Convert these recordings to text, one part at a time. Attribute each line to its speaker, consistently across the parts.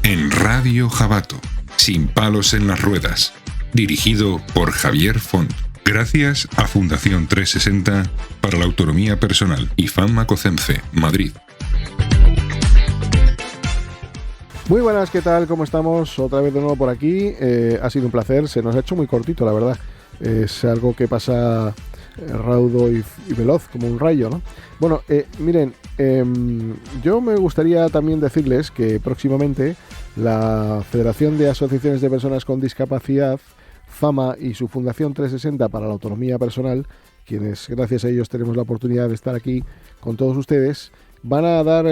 Speaker 1: en Radio Jabato, sin palos en las ruedas, dirigido por Javier Font. Gracias a Fundación 360 para la Autonomía Personal y Fama Cocemce, Madrid.
Speaker 2: Muy buenas, ¿qué tal? ¿Cómo estamos? Otra vez de nuevo por aquí. Ha sido un placer, se nos ha hecho muy cortito, la verdad. Es algo que pasa raudo y veloz, como un rayo, ¿no? Bueno, miren, yo me gustaría también decirles que próximamente la Federación de Asociaciones de Personas con Discapacidad, FAMA, y su Fundación 360 para la Autonomía Personal, quienes gracias a ellos tenemos la oportunidad de estar aquí con todos ustedes, van a dar,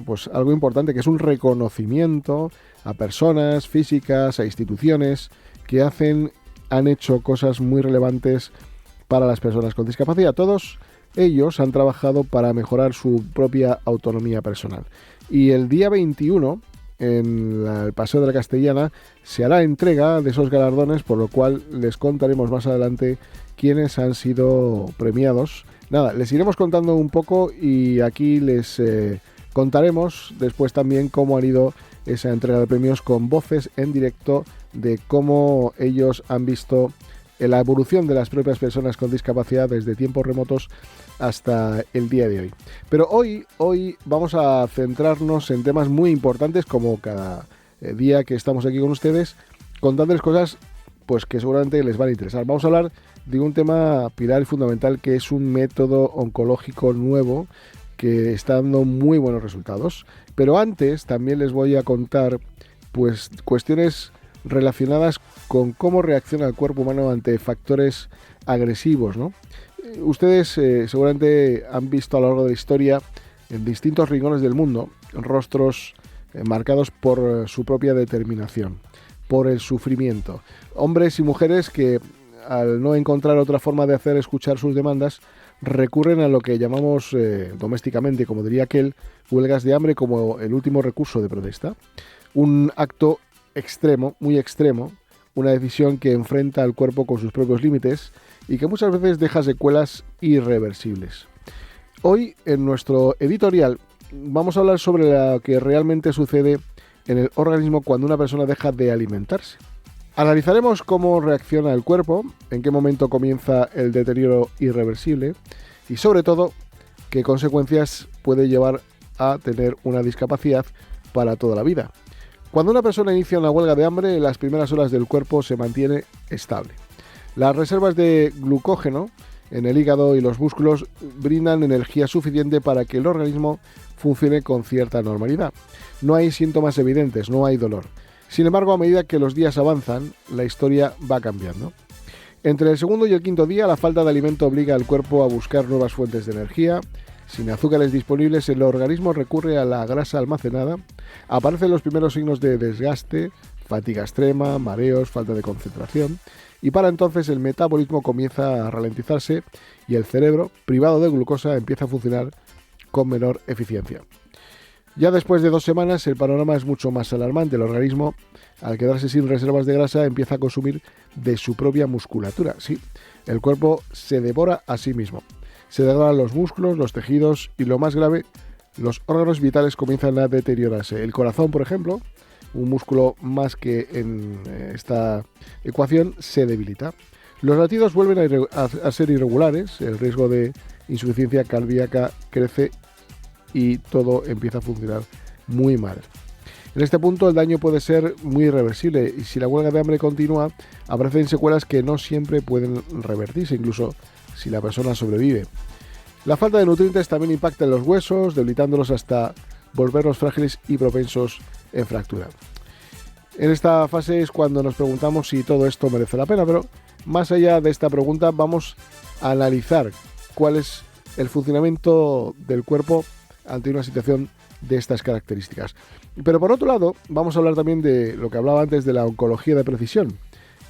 Speaker 2: pues algo importante, que es un reconocimiento a personas físicas, a instituciones que han hecho cosas muy relevantes para las personas con discapacidad. Todos ellos han trabajado para mejorar su propia autonomía personal. Y el día 21, en el Paseo de la Castellana, se hará entrega de esos galardones, por lo cual les contaremos más adelante quiénes han sido premiados. Nada, les iremos contando un poco y aquí les contaremos después también cómo ha ido esa entrega de premios con voces en directo de cómo ellos han visto la evolución de las propias personas con discapacidad desde tiempos remotos hasta el día de hoy. Pero hoy vamos a centrarnos en temas muy importantes, como cada día que estamos aquí con ustedes, contándoles cosas pues que seguramente les van a interesar. Vamos a hablar de un tema pilar y fundamental, que es un método oncológico nuevo que está dando muy buenos resultados. Pero antes también les voy a contar pues cuestiones relacionadas con cómo reacciona el cuerpo humano ante factores agresivos, ¿no? Ustedes seguramente han visto a lo largo de la historia en distintos rincones del mundo rostros marcados por su propia determinación, por el sufrimiento. Hombres y mujeres que, al no encontrar otra forma de hacer escuchar sus demandas, recurren a lo que llamamos domésticamente, como diría aquel, huelgas de hambre como el último recurso de protesta. Un acto extremo, muy extremo, una decisión que enfrenta al cuerpo con sus propios límites y que muchas veces deja secuelas irreversibles. Hoy, en nuestro editorial, vamos a hablar sobre lo que realmente sucede en el organismo cuando una persona deja de alimentarse. Analizaremos cómo reacciona el cuerpo, en qué momento comienza el deterioro irreversible y, sobre todo, qué consecuencias puede llevar a tener una discapacidad para toda la vida. Cuando una persona inicia una huelga de hambre, en las primeras horas del cuerpo se mantiene estable. Las reservas de glucógeno en el hígado y los músculos brindan energía suficiente para que el organismo funcione con cierta normalidad. No hay síntomas evidentes, no hay dolor. Sin embargo, a medida que los días avanzan, la historia va cambiando. Entre el segundo y el quinto día, la falta de alimento obliga al cuerpo a buscar nuevas fuentes de energía. Sin azúcares disponibles, el organismo recurre a la grasa almacenada. Aparecen los primeros signos de desgaste, fatiga extrema, mareos, falta de concentración. Y para entonces el metabolismo comienza a ralentizarse y el cerebro, privado de glucosa, empieza a funcionar con menor eficiencia. Ya después de 2 semanas, el panorama es mucho más alarmante. El organismo, al quedarse sin reservas de grasa, empieza a consumir de su propia musculatura. Sí, el cuerpo se devora a sí mismo. Se degradan los músculos, los tejidos y, lo más grave, los órganos vitales comienzan a deteriorarse. El corazón, por ejemplo, un músculo más que en esta ecuación, se debilita. Los latidos vuelven a ser irregulares, el riesgo de insuficiencia cardíaca crece y todo empieza a funcionar muy mal. En este punto el daño puede ser muy irreversible y si la huelga de hambre continúa, aparecen secuelas que no siempre pueden revertirse, incluso si la persona sobrevive. La falta de nutrientes también impacta en los huesos, debilitándolos hasta volverlos frágiles y propensos en fractura. En esta fase es cuando nos preguntamos si todo esto merece la pena, pero más allá de esta pregunta vamos a analizar cuál es el funcionamiento del cuerpo ante una situación de estas características. Pero por otro lado, vamos a hablar también de lo que hablaba antes de la oncología de precisión,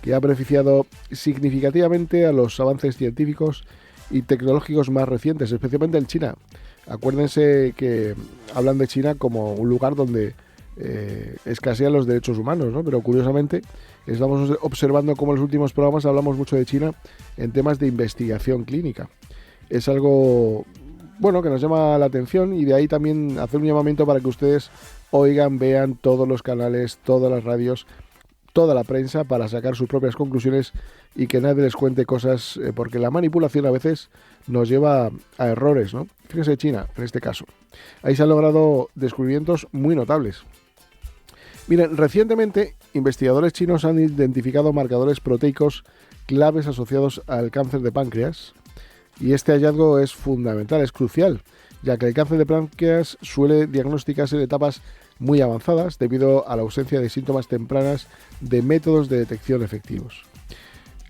Speaker 2: que ha beneficiado significativamente a los avances científicos y tecnológicos más recientes, especialmente en China. Acuérdense que hablan de China como un lugar donde escasean los derechos humanos, ¿no? Pero curiosamente estamos observando cómo en los últimos programas hablamos mucho de China en temas de investigación clínica. Es algo bueno, que nos llama la atención, y de ahí también hacer un llamamiento para que ustedes oigan, vean todos los canales, todas las radios, toda la prensa, para sacar sus propias conclusiones y que nadie les cuente cosas, porque la manipulación a veces nos lleva a errores, ¿no? Fíjense China, en este caso. Ahí se han logrado descubrimientos muy notables. Miren, recientemente investigadores chinos han identificado marcadores proteicos claves asociados al cáncer de páncreas, y este hallazgo es fundamental, es crucial, ya que el cáncer de páncreas suele diagnosticarse en etapas muy avanzadas debido a la ausencia de síntomas tempranas de métodos de detección efectivos.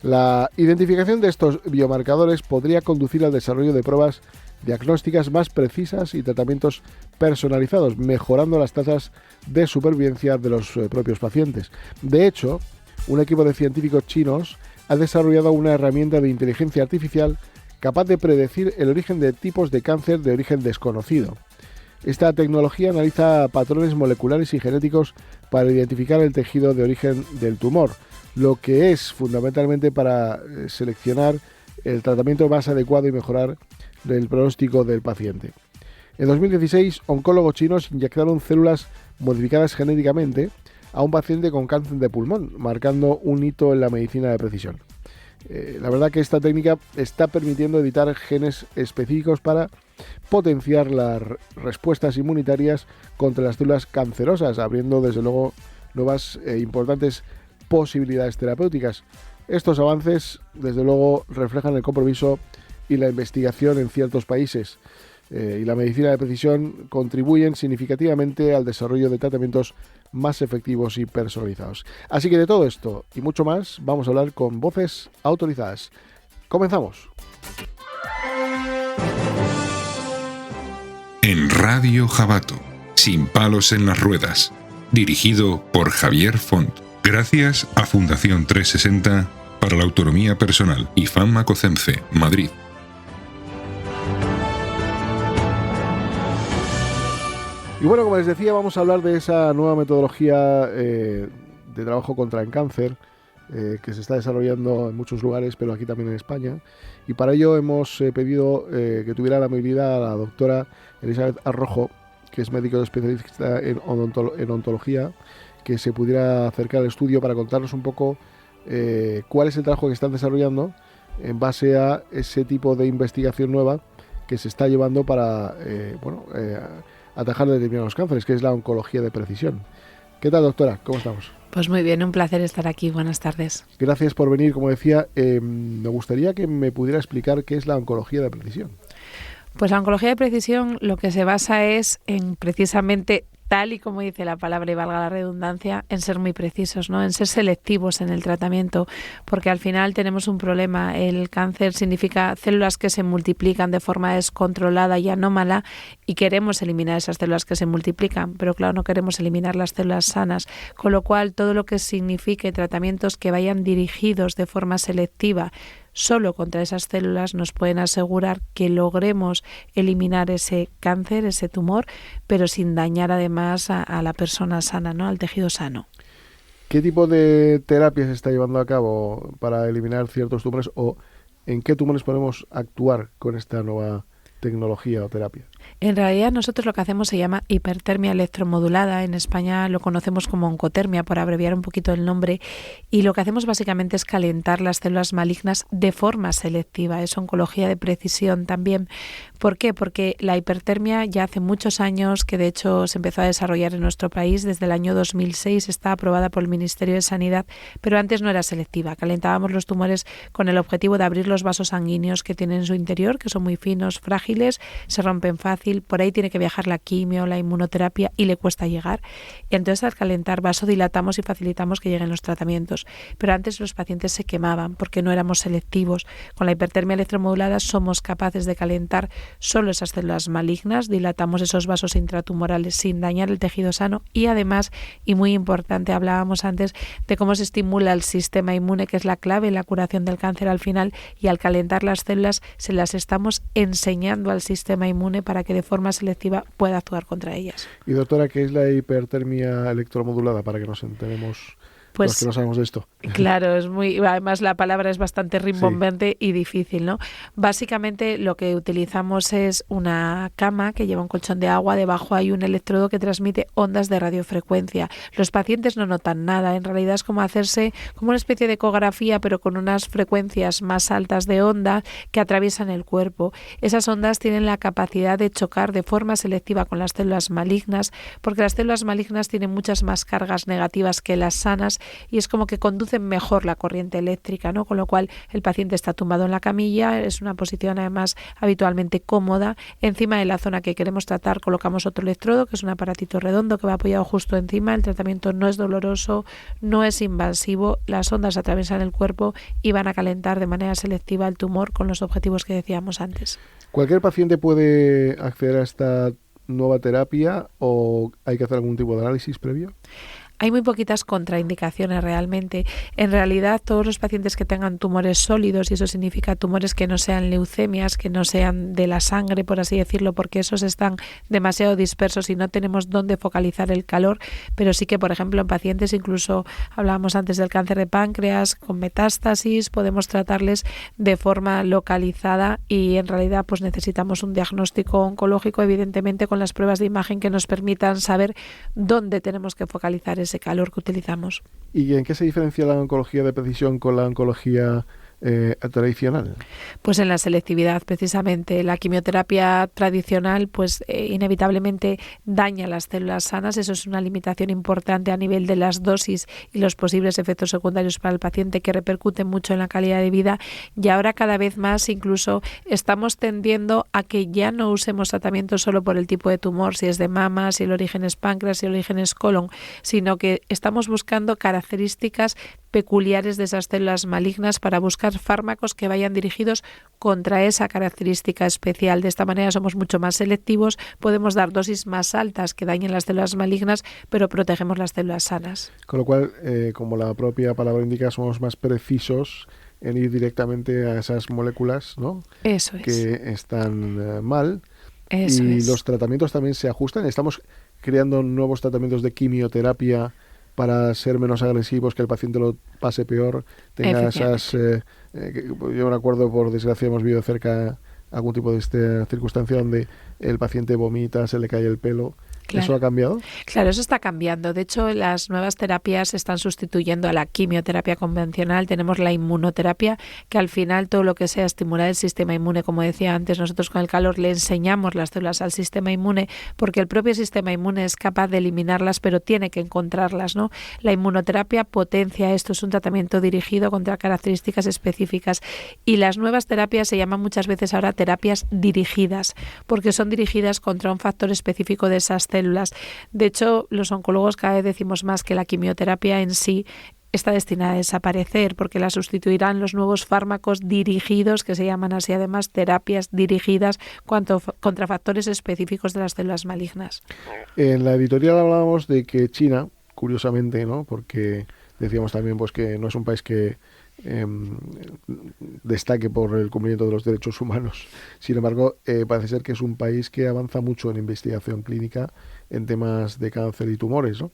Speaker 2: La identificación de estos biomarcadores podría conducir al desarrollo de pruebas diagnósticas más precisas y tratamientos personalizados, mejorando las tasas de supervivencia de los propios pacientes. De hecho, un equipo de científicos chinos ha desarrollado una herramienta de inteligencia artificial capaz de predecir el origen de tipos de cáncer de origen desconocido. Esta tecnología analiza patrones moleculares y genéticos para identificar el tejido de origen del tumor, lo que es fundamentalmente para seleccionar el tratamiento más adecuado y mejorar el pronóstico del paciente. En 2016, oncólogos chinos inyectaron células modificadas genéticamente a un paciente con cáncer de pulmón, marcando un hito en la medicina de precisión. La verdad que esta técnica está permitiendo editar genes específicos para potenciar las respuestas inmunitarias contra las células cancerosas, abriendo desde luego nuevas e importantes posibilidades terapéuticas. Estos avances desde luego reflejan el compromiso y la investigación en ciertos países, y la medicina de precisión contribuyen significativamente al desarrollo de tratamientos más efectivos y personalizados. Así que de todo esto y mucho más vamos a hablar con voces autorizadas. Comenzamos.
Speaker 1: En Radio Jabato, sin palos en las ruedas, dirigido por Javier Font. Gracias a Fundación 360 para la Autonomía Personal y Famacocenfe, Madrid.
Speaker 2: Y bueno, como les decía, vamos a hablar de esa nueva metodología de trabajo contra el cáncer que se está desarrollando en muchos lugares, pero aquí también en España. Y para ello hemos pedido que tuviera la amabilidad a la doctora Elizabeth Arrojo, que es médico especialista en ontología, que se pudiera acercar al estudio para contarnos un poco cuál es el trabajo que están desarrollando en base a ese tipo de investigación nueva que se está llevando para atajar determinados cánceres, que es la oncología de precisión. ¿Qué tal, doctora? ¿Cómo estamos?
Speaker 3: Pues muy bien, un placer estar aquí. Buenas tardes.
Speaker 2: Gracias por venir. Como decía, me gustaría que me pudiera explicar qué es la oncología de precisión.
Speaker 3: Pues la oncología de precisión lo que se basa es en precisamente, tal y como dice la palabra y valga la redundancia, en ser muy precisos, ¿no? En ser selectivos en el tratamiento, porque al final tenemos un problema. El cáncer significa células que se multiplican de forma descontrolada y anómala, y queremos eliminar esas células que se multiplican, pero claro, no queremos eliminar las células sanas, con lo cual todo lo que signifique tratamientos que vayan dirigidos de forma selectiva solo contra esas células nos pueden asegurar que logremos eliminar ese cáncer, ese tumor, pero sin dañar además a la persona sana, ¿no? Al tejido sano.
Speaker 2: ¿Qué tipo de terapia se está llevando a cabo para eliminar ciertos tumores, o en qué tumores podemos actuar con esta nueva tecnología o terapia?
Speaker 3: En realidad nosotros lo que hacemos se llama hipertermia electromodulada. En España lo conocemos como oncotermia, por abreviar un poquito el nombre, y lo que hacemos básicamente es calentar las células malignas de forma selectiva. Es oncología de precisión también. ¿Por qué? Porque la hipertermia ya hace muchos años, que de hecho se empezó a desarrollar en nuestro país desde el año 2006, está aprobada por el Ministerio de Sanidad, pero antes no era selectiva. Calentábamos los tumores con el objetivo de abrir los vasos sanguíneos que tienen en su interior, que son muy finos, frágiles, se rompen fácil, por ahí tiene que viajar la quimio, la inmunoterapia y le cuesta llegar. Y entonces al calentar vasodilatamos y facilitamos que lleguen los tratamientos. Pero antes los pacientes se quemaban porque no éramos selectivos. Con la hipertermia electromodulada somos capaces de calentar solo esas células malignas, dilatamos esos vasos intratumorales sin dañar el tejido sano, y además, y muy importante, hablábamos antes de cómo se estimula el sistema inmune, que es la clave en la curación del cáncer al final, y al calentar las células se las estamos enseñando al sistema inmune para que de forma selectiva pueda actuar contra ellas.
Speaker 2: Y doctora, ¿qué es la hipertermia electromodulada, para que nos enteremos los que no sabemos de esto.
Speaker 3: Claro, además la palabra es bastante rimbombante y difícil, ¿no? Básicamente lo que utilizamos es una cama que lleva un colchón de agua, debajo hay un electrodo que transmite ondas de radiofrecuencia. Los pacientes no notan nada, en realidad es como hacerse como una especie de ecografía, pero con unas frecuencias más altas de onda que atraviesan el cuerpo. Esas ondas tienen la capacidad de chocar de forma selectiva con las células malignas, porque las células malignas tienen muchas más cargas negativas que las sanas y es como que conducen mejor la corriente eléctrica, ¿no? Con lo cual el paciente está tumbado en la camilla, es una posición además habitualmente cómoda. Encima de la zona que queremos tratar colocamos otro electrodo, que es un aparatito redondo que va apoyado justo encima. El tratamiento no es doloroso, no es invasivo, las ondas atraviesan el cuerpo y van a calentar de manera selectiva el tumor con los objetivos que decíamos antes.
Speaker 2: ¿Cualquier paciente puede acceder a esta nueva terapia o hay que hacer algún tipo de análisis previo?
Speaker 3: Hay muy poquitas contraindicaciones realmente. En realidad, todos los pacientes que tengan tumores sólidos, y eso significa tumores que no sean leucemias, que no sean de la sangre, por así decirlo, porque esos están demasiado dispersos y no tenemos dónde focalizar el calor, pero sí que, por ejemplo, en pacientes, incluso hablábamos antes del cáncer de páncreas, con metástasis, podemos tratarles de forma localizada y en realidad pues necesitamos un diagnóstico oncológico, evidentemente, con las pruebas de imagen que nos permitan saber dónde tenemos que focalizar ese calor que utilizamos.
Speaker 2: ¿Y en qué se diferencia la oncología de precisión con la oncología tradicional?
Speaker 3: Pues en la selectividad, precisamente. La quimioterapia tradicional pues inevitablemente daña las células sanas. Eso es una limitación importante a nivel de las dosis y los posibles efectos secundarios para el paciente, que repercuten mucho en la calidad de vida. Y ahora cada vez más incluso estamos tendiendo a que ya no usemos tratamiento solo por el tipo de tumor, si es de mama, si el origen es páncreas, si el origen es colon, sino que estamos buscando características peculiares de esas células malignas para buscar fármacos que vayan dirigidos contra esa característica especial. De esta manera somos mucho más selectivos, podemos dar dosis más altas que dañen las células malignas, pero protegemos las células sanas.
Speaker 2: Con lo cual, como la propia palabra indica, somos más precisos en ir directamente a esas moléculas, ¿no?
Speaker 3: Eso es.
Speaker 2: Que están mal.
Speaker 3: Eso
Speaker 2: y
Speaker 3: es.
Speaker 2: los tratamientos también se ajustan. Estamos creando nuevos tratamientos de quimioterapia para ser menos agresivos, que el paciente lo pase peor, tenga esas... yo me acuerdo, por desgracia, hemos vivido cerca algún tipo de esta circunstancia donde el paciente vomita, se le cae el pelo. Claro. ¿Eso ha cambiado?
Speaker 3: Claro, eso está cambiando. De hecho, las nuevas terapias están sustituyendo a la quimioterapia convencional. Tenemos la inmunoterapia, que al final todo lo que sea estimular el sistema inmune, como decía antes, nosotros con el calor le enseñamos las células al sistema inmune, porque el propio sistema inmune es capaz de eliminarlas, pero tiene que encontrarlas, ¿no? La inmunoterapia potencia esto, es un tratamiento dirigido contra características específicas. Y las nuevas terapias se llaman muchas veces ahora terapias dirigidas, porque son dirigidas contra un factor específico de esas células. De hecho, los oncólogos cada vez decimos más que la quimioterapia en sí está destinada a desaparecer, porque la sustituirán los nuevos fármacos dirigidos, que se llaman así además terapias dirigidas contra factores específicos de las células malignas.
Speaker 2: En la editorial hablábamos de que China, curiosamente, ¿no? Porque decíamos también pues que no es un país que destaque por el cumplimiento de los derechos humanos. Sin embargo, parece ser que es un país que avanza mucho en investigación clínica en temas de cáncer y tumores, ¿no?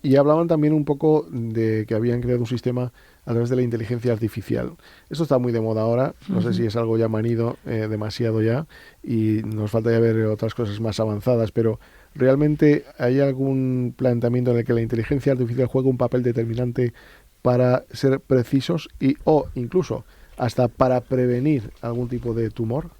Speaker 2: Y hablaban también un poco de que habían creado un sistema a través de la inteligencia artificial. Esto está muy de moda ahora, no sé si es algo ya manido, demasiado ya, y nos falta ya ver otras cosas más avanzadas, pero ¿realmente hay algún planteamiento en el que la inteligencia artificial juega un papel determinante para ser precisos o incluso hasta para prevenir algún tipo de tumor?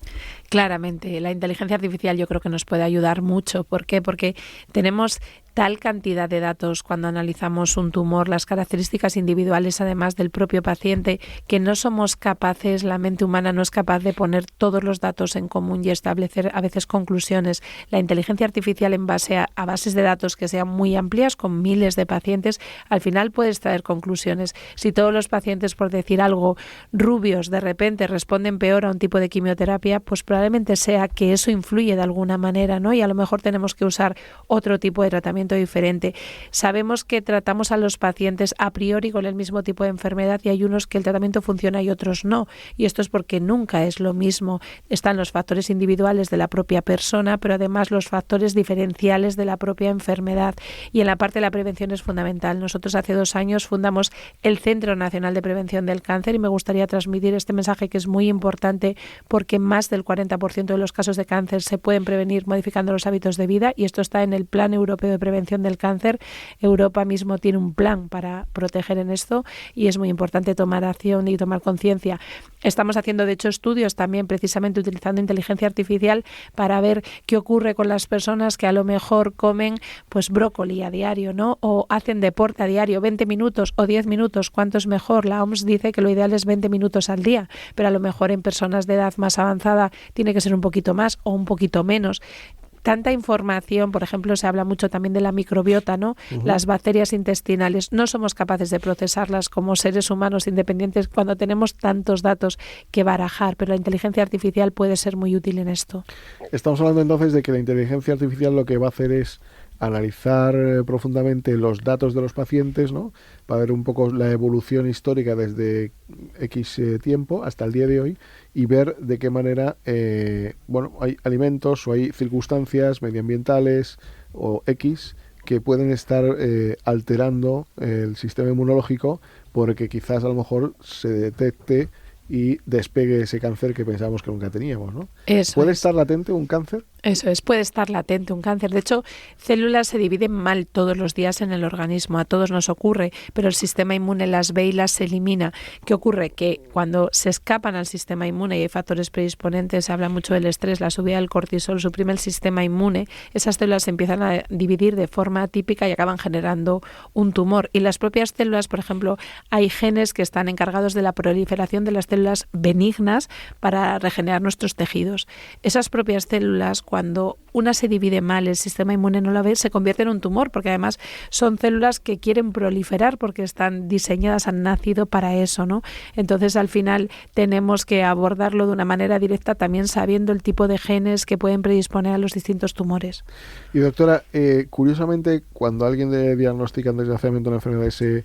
Speaker 3: Claramente, la inteligencia artificial yo creo que nos puede ayudar mucho. ¿Por qué? Porque tenemos tal cantidad de datos cuando analizamos un tumor, las características individuales además del propio paciente, que no somos capaces, la mente humana no es capaz de poner todos los datos en común y establecer a veces conclusiones. La inteligencia artificial en base a bases de datos que sean muy amplias, con miles de pacientes, al final puede extraer conclusiones. Si todos los pacientes, por decir algo, rubios de repente responden peor a un tipo de quimioterapia, pues probablemente sea que eso influye de alguna manera, ¿no? Y a lo mejor tenemos que usar otro tipo de tratamiento tratamiento diferente. Sabemos que tratamos a los pacientes a priori con el mismo tipo de enfermedad y hay unos que el tratamiento funciona y otros no. Y esto es porque nunca es lo mismo. Están los factores individuales de la propia persona, pero además los factores diferenciales de la propia enfermedad. Y en la parte de la prevención es fundamental. Nosotros hace 2 años fundamos el Centro Nacional de Prevención del Cáncer y me gustaría transmitir este mensaje que es muy importante porque más del 40% de los casos de cáncer se pueden prevenir modificando los hábitos de vida y esto está en el Plan Europeo de Prevención del Cáncer. Europa mismo tiene un plan para proteger en esto y es muy importante tomar acción y tomar conciencia. Estamos haciendo, de hecho, estudios también precisamente utilizando inteligencia artificial para ver qué ocurre con las personas que a lo mejor comen pues brócoli a diario, ¿no? O hacen deporte a diario, 20 minutos o 10 minutos, ¿cuánto es mejor? La OMS dice que lo ideal es 20 minutos al día, pero a lo mejor en personas de edad más avanzada tiene que ser un poquito más o un poquito menos. Tanta información, por ejemplo, se habla mucho también de la microbiota, ¿no? Las bacterias intestinales, no somos capaces de procesarlas como seres humanos independientes cuando tenemos tantos datos que barajar, pero la inteligencia artificial puede ser muy útil en esto.
Speaker 2: Estamos hablando entonces de que la inteligencia artificial lo que va a hacer es analizar profundamente los datos de los pacientes, ¿no? Para ver un poco la evolución histórica desde X tiempo hasta el día de hoy y ver de qué manera hay alimentos o hay circunstancias medioambientales o X que pueden estar alterando el sistema inmunológico porque quizás a lo mejor se detecte y despegue ese cáncer que pensábamos que nunca teníamos, ¿no? ¿Puede estar latente un cáncer?
Speaker 3: Eso es, puede estar latente un cáncer. De hecho, células se dividen mal todos los días en el organismo, a todos nos ocurre, pero el sistema inmune las ve y las elimina. ¿Qué ocurre? Que cuando se escapan al sistema inmune y hay factores predisponentes, se habla mucho del estrés, la subida del cortisol, suprime el sistema inmune, esas células se empiezan a dividir de forma atípica y acaban generando un tumor. Y las propias células, por ejemplo, hay genes que están encargados de la proliferación de las células benignas para regenerar nuestros tejidos. Esas propias células, cuando una se divide mal, el sistema inmune no la ve, se convierte en un tumor, porque además son células que quieren proliferar porque están diseñadas, han nacido para eso, ¿no? Entonces, al final, tenemos que abordarlo de una manera directa, también sabiendo el tipo de genes que pueden predisponer a los distintos tumores.
Speaker 2: Y doctora, curiosamente, cuando a alguien le diagnostican desgraciadamente una enfermedad de ese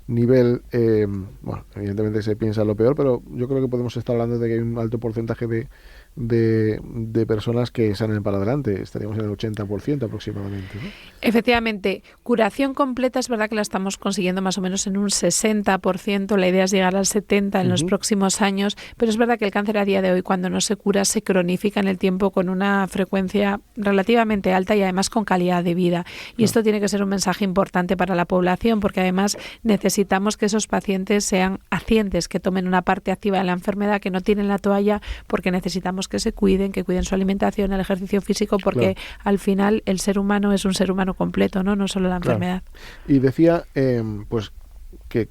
Speaker 2: nivel, evidentemente se piensa lo peor, pero yo creo que podemos estar hablando de que hay un alto porcentaje de personas que salen para adelante. Estaríamos en el 80% aproximadamente, ¿no?
Speaker 3: Efectivamente, curación completa es verdad que la estamos consiguiendo más o menos en un 60%, la idea es llegar al 70% en los próximos años, pero es verdad que el cáncer a día de hoy, cuando no se cura, se cronifica en el tiempo con una frecuencia relativamente alta y además con calidad de vida. Y esto tiene que ser un mensaje importante para la población, porque además necesitamos que esos pacientes sean pacientes, que tomen una parte activa de la enfermedad, que no tienen la toalla, porque necesitamos que se cuiden, que cuiden su alimentación, el ejercicio físico, porque al final el ser humano es un ser humano completo, no solo la enfermedad.
Speaker 2: Y decía pues que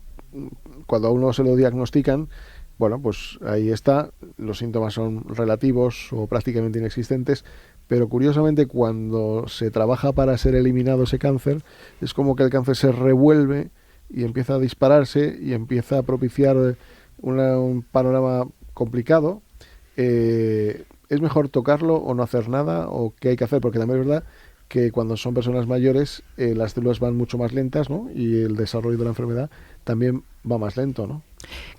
Speaker 2: cuando a uno se lo diagnostican, bueno, pues ahí está, los síntomas son relativos o prácticamente inexistentes, pero curiosamente cuando se trabaja para ser eliminado ese cáncer, es como que el cáncer se revuelve y empieza a dispararse y empieza a propiciar un panorama complicado. ¿Es mejor tocarlo o no hacer nada? ¿O qué hay que hacer? Porque también es verdad que cuando son personas mayores las células van mucho más lentas, ¿no? Y el desarrollo de la enfermedad también va más lento, ¿no?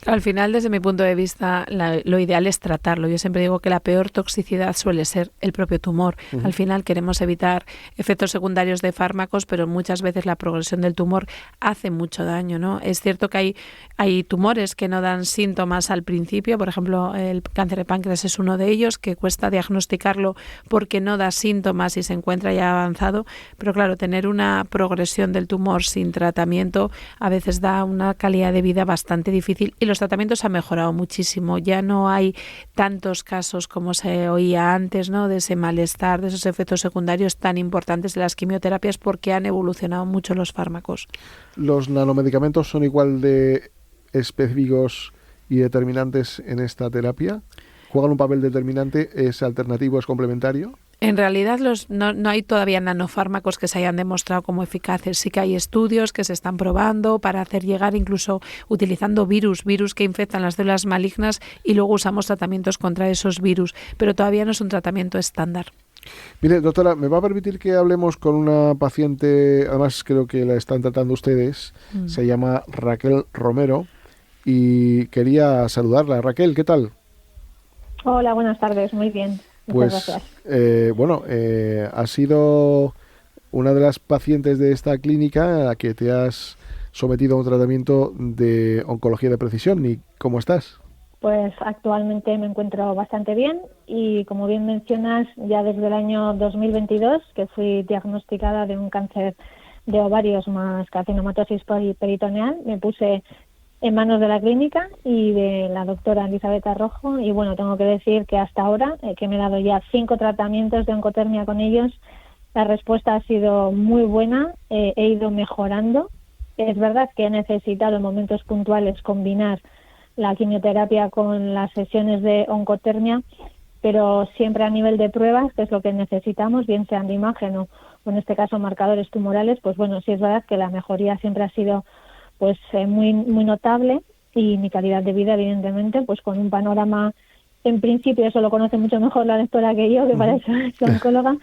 Speaker 3: Al final, desde mi punto de vista, lo ideal es tratarlo. Yo siempre digo que la peor toxicidad suele ser el propio tumor. Al final queremos evitar efectos secundarios de fármacos, pero muchas veces la progresión del tumor hace mucho daño, ¿no? Es cierto que hay tumores que no dan síntomas al principio. Por ejemplo, el cáncer de páncreas es uno de ellos, que cuesta diagnosticarlo porque no da síntomas y se encuentra ya avanzado. Pero claro, tener una progresión del tumor sin tratamiento a veces da una calidad de vida bastante difícil y los tratamientos han mejorado muchísimo. Ya no hay tantos casos como se oía antes, ¿no? De ese malestar, de esos efectos secundarios tan importantes de las quimioterapias porque han evolucionado mucho los fármacos.
Speaker 2: ¿Los nanomedicamentos son igual de específicos y determinantes en esta terapia? ¿Juegan un papel determinante? ¿Es alternativo, es complementario?
Speaker 3: En realidad no hay todavía nanofármacos que se hayan demostrado como eficaces. Sí que hay estudios que se están probando para hacer llegar, incluso utilizando virus que infectan las células malignas y luego usamos tratamientos contra esos virus, pero todavía no es un tratamiento estándar.
Speaker 2: Mire, doctora, ¿me va a permitir que hablemos con una paciente, además creo que la están tratando ustedes, se llama Raquel Romero, y quería saludarla. Raquel, ¿qué tal?
Speaker 4: Hola, buenas tardes, muy bien, muchas
Speaker 2: Pues,
Speaker 4: gracias.
Speaker 2: ha sido una de las pacientes de esta clínica a la que te has sometido a un tratamiento de oncología de precisión. ¿Y cómo estás?
Speaker 4: Pues actualmente me encuentro bastante bien y como bien mencionas, ya desde el año 2022 que fui diagnosticada de un cáncer de ovarios más carcinomatosis peritoneal, me puse en manos de la clínica y de la doctora Elizabeth Arrojo y bueno, tengo que decir que hasta ahora, que me he dado ya 5 tratamientos de oncotermia con ellos, la respuesta ha sido muy buena, he ido mejorando. Es verdad que he necesitado en momentos puntuales combinar la quimioterapia con las sesiones de oncotermia, pero siempre a nivel de pruebas, que es lo que necesitamos, bien sean de imagen o en este caso marcadores tumorales, pues bueno, sí es verdad que la mejoría siempre ha sido pues muy muy notable y mi calidad de vida evidentemente pues con un panorama, en principio eso lo conoce mucho mejor la doctora que yo, que para eso es la oncóloga.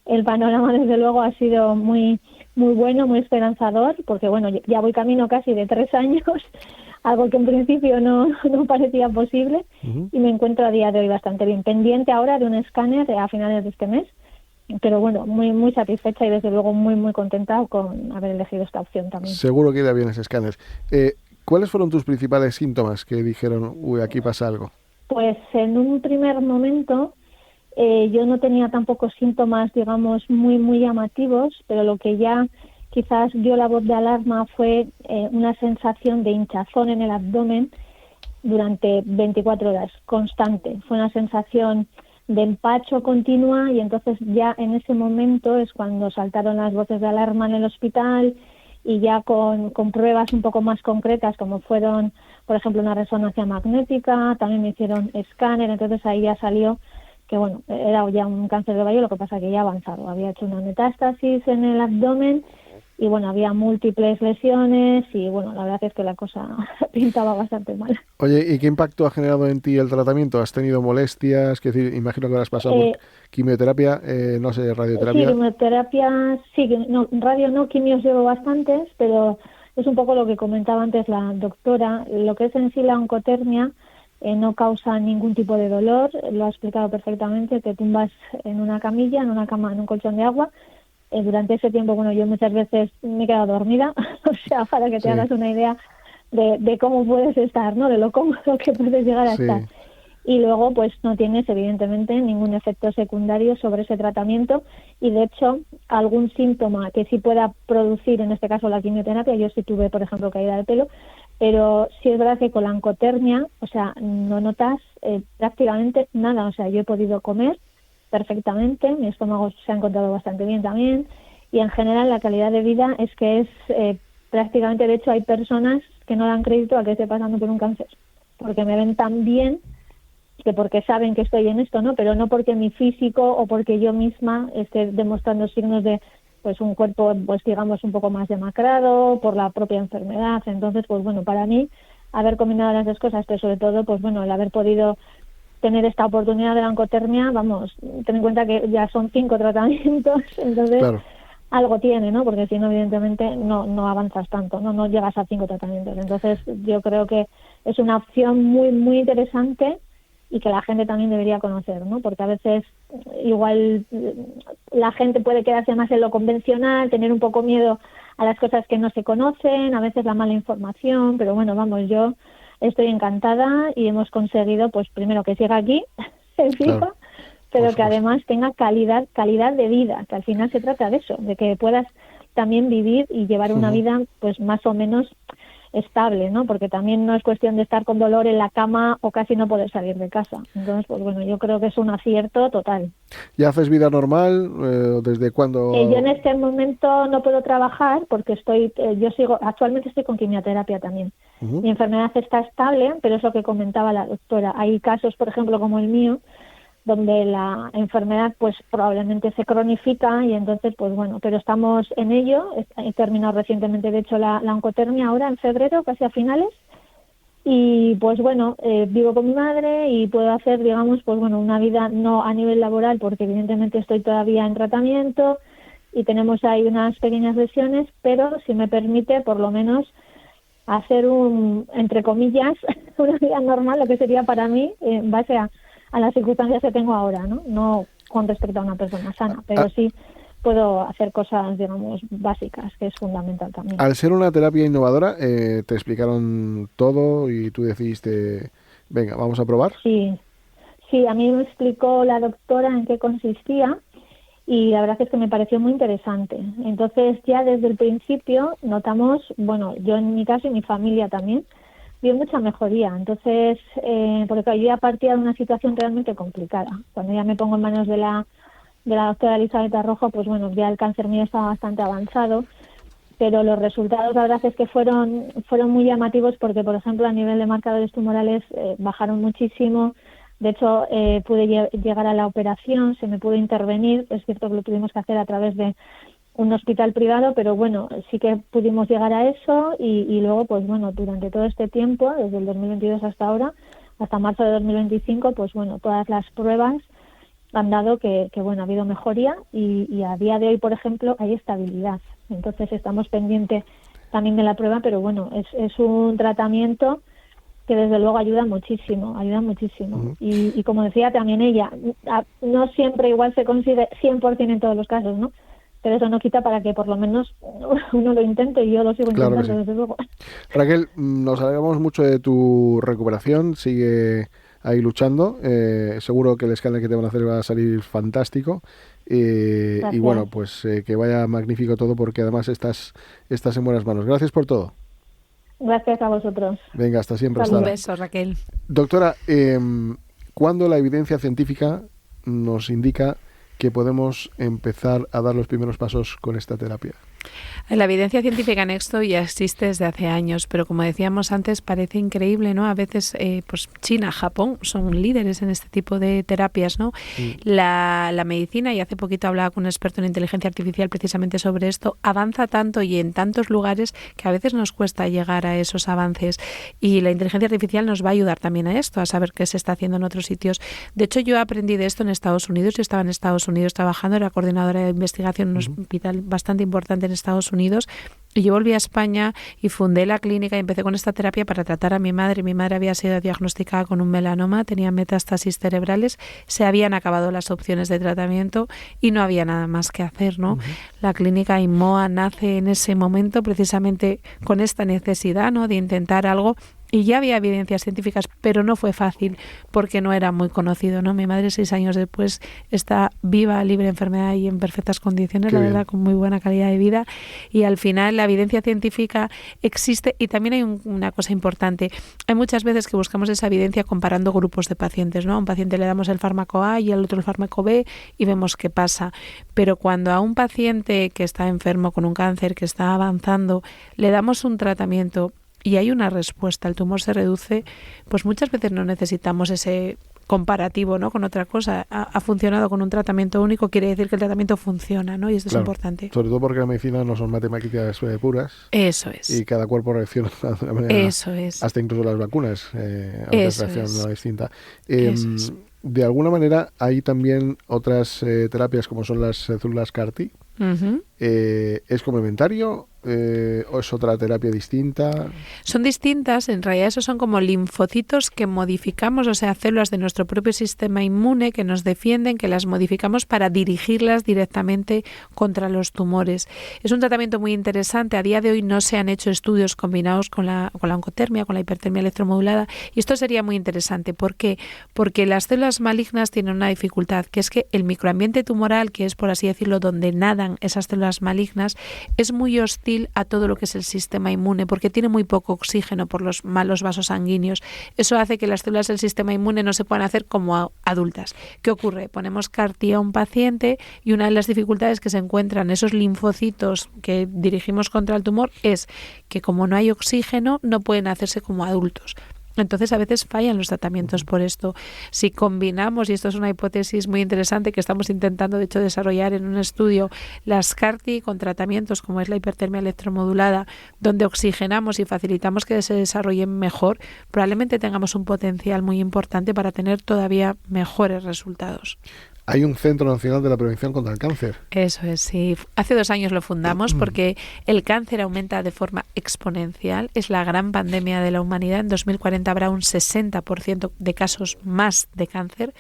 Speaker 4: El panorama desde luego ha sido muy muy bueno, muy esperanzador, porque bueno, ya voy camino casi de 3 años, algo que en principio no parecía posible, y me encuentro a día de hoy bastante bien, pendiente ahora de un escáner a finales de este mes, pero bueno, muy muy satisfecha y desde luego muy muy contenta con haber elegido esta opción también.
Speaker 2: Seguro que irá bien ese escáner. ¿Cuáles fueron tus principales síntomas que dijeron, uy, aquí pasa algo?
Speaker 4: Pues en un primer momento yo no tenía tampoco síntomas, digamos, muy muy llamativos, pero lo que ya quizás dio la voz de alarma fue una sensación de hinchazón en el abdomen durante 24 horas, constante. Fue una sensación de empacho continua y entonces ya en ese momento es cuando saltaron las voces de alarma en el hospital y ya con pruebas un poco más concretas como fueron, por ejemplo, una resonancia magnética, también me hicieron escáner, entonces ahí ya salió que bueno, era ya un cáncer de ovario, lo que pasa que ya avanzado, había hecho una metástasis en el abdomen y bueno, había múltiples lesiones y bueno, la verdad es que la cosa pintaba bastante mal.
Speaker 2: Oye, ¿y qué impacto ha generado en ti el tratamiento? ¿Has tenido molestias? Que decir, imagino que lo has pasado por quimioterapia, no sé,
Speaker 4: Sí,
Speaker 2: radioterapia.
Speaker 4: quimioterapia, sí, no, radio no, quimios llevo bastantes, pero es un poco lo que comentaba antes la doctora, lo que es en sí la oncotermia no causa ningún tipo de dolor, lo ha explicado perfectamente, te tumbas en una camilla, en una cama, en un colchón de agua. Durante ese tiempo, bueno, yo muchas veces me he quedado dormida, o sea, para que te
Speaker 2: Sí,
Speaker 4: hagas una idea de cómo puedes estar, ¿no? De lo cómodo que puedes llegar a
Speaker 2: sí.
Speaker 4: estar. Y luego, pues no tienes, evidentemente, ningún efecto secundario sobre ese tratamiento y, de hecho, algún síntoma que sí pueda producir, en este caso la quimioterapia, yo sí tuve, por ejemplo, caída de pelo, pero sí es verdad que con la oncotermia, o sea, no notas prácticamente nada, o sea, yo he podido comer perfectamente, mi estómago se ha encontrado bastante bien también y en general la calidad de vida es que es prácticamente, de hecho hay personas que no dan crédito a que esté pasando por un cáncer, porque me ven tan bien que porque saben que estoy en esto, ¿no? Pero no porque mi físico o porque yo misma esté demostrando signos de pues un cuerpo, pues digamos, un poco más demacrado por la propia enfermedad. Entonces, pues bueno, para mí haber combinado las dos cosas, pero sobre todo, pues bueno, el haber podido tener esta oportunidad de la oncotermia, vamos, ten en cuenta que ya son 5 tratamientos, entonces
Speaker 2: Claro.
Speaker 4: algo tiene, ¿no? Porque si no, evidentemente, no avanzas tanto, no llegas a 5 tratamientos. Entonces, yo creo que es una opción muy, muy interesante y que la gente también debería conocer, ¿no? Porque a veces igual la gente puede quedarse más en lo convencional, tener un poco miedo a las cosas que no se conocen, a veces la mala información, pero bueno, vamos, yo estoy encantada y hemos conseguido, pues primero que siga aquí, en FIFA,
Speaker 2: Claro, por
Speaker 4: pero que
Speaker 2: supuesto.
Speaker 4: además tenga calidad de vida, que al final se trata de eso, de que puedas también vivir y llevar una
Speaker 2: Ujú.
Speaker 4: vida pues más o menos estable, ¿no? Porque también no es cuestión de estar con dolor en la cama o casi no poder salir de casa. Entonces, pues bueno, yo creo que es un acierto total.
Speaker 2: ¿Ya haces vida normal? ¿Desde
Speaker 4: Yo en
Speaker 2: cuándo?
Speaker 4: este momento no puedo trabajar porque actualmente estoy con quimioterapia también.
Speaker 2: Ujú.
Speaker 4: Mi enfermedad está estable, pero es lo que comentaba la doctora. Hay casos, por ejemplo, como el mío, donde la enfermedad pues probablemente se cronifica y entonces pues bueno, pero estamos en ello. He terminado recientemente de hecho la oncotermia ahora en febrero, casi a finales, Y pues bueno, vivo con mi madre y puedo hacer, digamos, pues bueno, una vida no a nivel laboral, porque evidentemente estoy todavía en tratamiento y tenemos ahí unas pequeñas lesiones, pero si me permite por lo menos hacer entre comillas, una vida normal, lo que sería para mí en base a las circunstancias que tengo ahora, ¿no? No con respecto a una persona sana, pero sí puedo hacer cosas, digamos, básicas, que es fundamental también.
Speaker 2: Al ser una terapia innovadora, te explicaron todo y tú decidiste, venga, vamos a probar.
Speaker 4: Sí, a mí me explicó la doctora en qué consistía y la verdad es que me pareció muy interesante. Entonces ya desde el principio notamos, bueno, yo en mi caso y mi familia también, vi mucha mejoría. Entonces, porque yo ya partía de una situación realmente complicada. Cuando ya me pongo en manos de la doctora Elizabeth Arrojo, pues bueno, ya el cáncer mío estaba bastante avanzado, pero los resultados la verdad es que fueron muy llamativos porque, por ejemplo, a nivel de marcadores tumorales bajaron muchísimo. De hecho, pude llegar a la operación, se me pudo intervenir. Es cierto que lo tuvimos que hacer a través de un hospital privado, pero bueno, sí que pudimos llegar a eso y luego, pues bueno, durante todo este tiempo, desde el 2022 hasta ahora, hasta marzo de 2025, pues bueno, todas las pruebas han dado que bueno, ha habido mejoría y a día de hoy, por ejemplo, hay estabilidad. Entonces estamos pendientes también de la prueba, pero bueno, es un tratamiento que desde luego ayuda muchísimo. Uh-huh. Y como decía también ella, no siempre igual se consigue 100% en todos los casos, ¿no? Pero eso no quita para que por lo menos uno lo intente y yo lo sigo intentando, claro, desde luego.
Speaker 2: Raquel, nos alegramos mucho de tu recuperación, sigue ahí luchando, seguro que el escáner que te van a hacer va a salir fantástico y bueno, pues que vaya magnífico todo porque además estás en buenas manos. Gracias por todo.
Speaker 4: Gracias a vosotros.
Speaker 2: Venga, hasta siempre.
Speaker 3: Un beso, Raquel.
Speaker 2: Doctora, ¿cuándo la evidencia científica nos indica que podemos empezar a dar los primeros pasos con esta terapia?
Speaker 3: La evidencia científica en esto ya existe desde hace años, pero como decíamos antes, parece increíble, ¿no? A veces, pues China, Japón son líderes en este tipo de terapias, ¿no? Sí. La medicina, y hace poquito hablaba con un experto en inteligencia artificial precisamente sobre esto, avanza tanto y en tantos lugares que a veces nos cuesta llegar a esos avances. Y la inteligencia artificial nos va a ayudar también a esto, a saber qué se está haciendo en otros sitios. De hecho, yo aprendí de esto en Estados Unidos. Yo estaba en Estados Unidos trabajando, era coordinadora de investigación en un hospital bastante importante en Estados Unidos, y yo volví a España y fundé la clínica y empecé con esta terapia para tratar a mi madre. Mi madre había sido diagnosticada con un melanoma, tenía metástasis cerebrales, se habían acabado las opciones de tratamiento y no había nada más que hacer, ¿no? La clínica IMOA nace en ese momento precisamente con esta necesidad, ¿no?, de intentar algo. Y ya había evidencias científicas, pero no fue fácil porque no era muy conocido, ¿no? Mi madre 6 años después está viva, libre de enfermedad y en perfectas condiciones, la verdad, con muy buena calidad de vida. Y al final la evidencia científica existe y también hay una cosa importante. Hay muchas veces que buscamos esa evidencia comparando grupos de pacientes, ¿no? A un paciente le damos el fármaco A y al otro el fármaco B y vemos qué pasa. Pero cuando a un paciente que está enfermo con un cáncer, que está avanzando, le damos un tratamiento y hay una respuesta, el tumor se reduce, pues muchas veces no necesitamos ese comparativo, ¿no?, con otra cosa. Ha funcionado con un tratamiento único, quiere decir que el tratamiento funciona, ¿no? Y esto, claro, es importante.
Speaker 2: Sobre todo porque la medicina no son matemáticas puras.
Speaker 3: Eso es.
Speaker 2: Y cada cuerpo reacciona de una manera.
Speaker 3: Eso es.
Speaker 2: Hasta incluso las vacunas a veces reaccionan de una distinta. De alguna manera hay también otras terapias como son las células CAR-T. ¿Es complementario o es otra terapia distinta?
Speaker 3: Son distintas, en realidad esos son como linfocitos que modificamos, o sea, células de nuestro propio sistema inmune que nos defienden, que las modificamos para dirigirlas directamente contra los tumores. Es un tratamiento muy interesante. A día de hoy no se han hecho estudios combinados con la oncotermia, con la hipertermia electromodulada, y esto sería muy interesante. ¿Por qué? Porque las células malignas tienen una dificultad, que es que el microambiente tumoral, que es, por así decirlo, donde nadan esas células malignas, es muy hostil a todo lo que es el sistema inmune porque tiene muy poco oxígeno por los malos vasos sanguíneos. Eso hace que las células del sistema inmune no se puedan hacer como adultas. ¿Qué ocurre? Ponemos CAR-T a un paciente y una de las dificultades que se encuentran esos linfocitos que dirigimos contra el tumor es que como no hay oxígeno no pueden hacerse como adultos. Entonces a veces fallan los tratamientos por esto. Si combinamos, y esto es una hipótesis muy interesante que estamos intentando de hecho desarrollar en un estudio, las CAR-T con tratamientos como es la hipertermia electromodulada, donde oxigenamos y facilitamos que se desarrollen mejor, probablemente tengamos un potencial muy importante para tener todavía mejores resultados.
Speaker 2: Hay un Centro Nacional de la Prevención contra el Cáncer.
Speaker 3: Eso es, sí. Hace 2 años lo fundamos porque el cáncer aumenta de forma exponencial. Es la gran pandemia de la humanidad. En 2040 habrá un 60% de casos más de cáncer.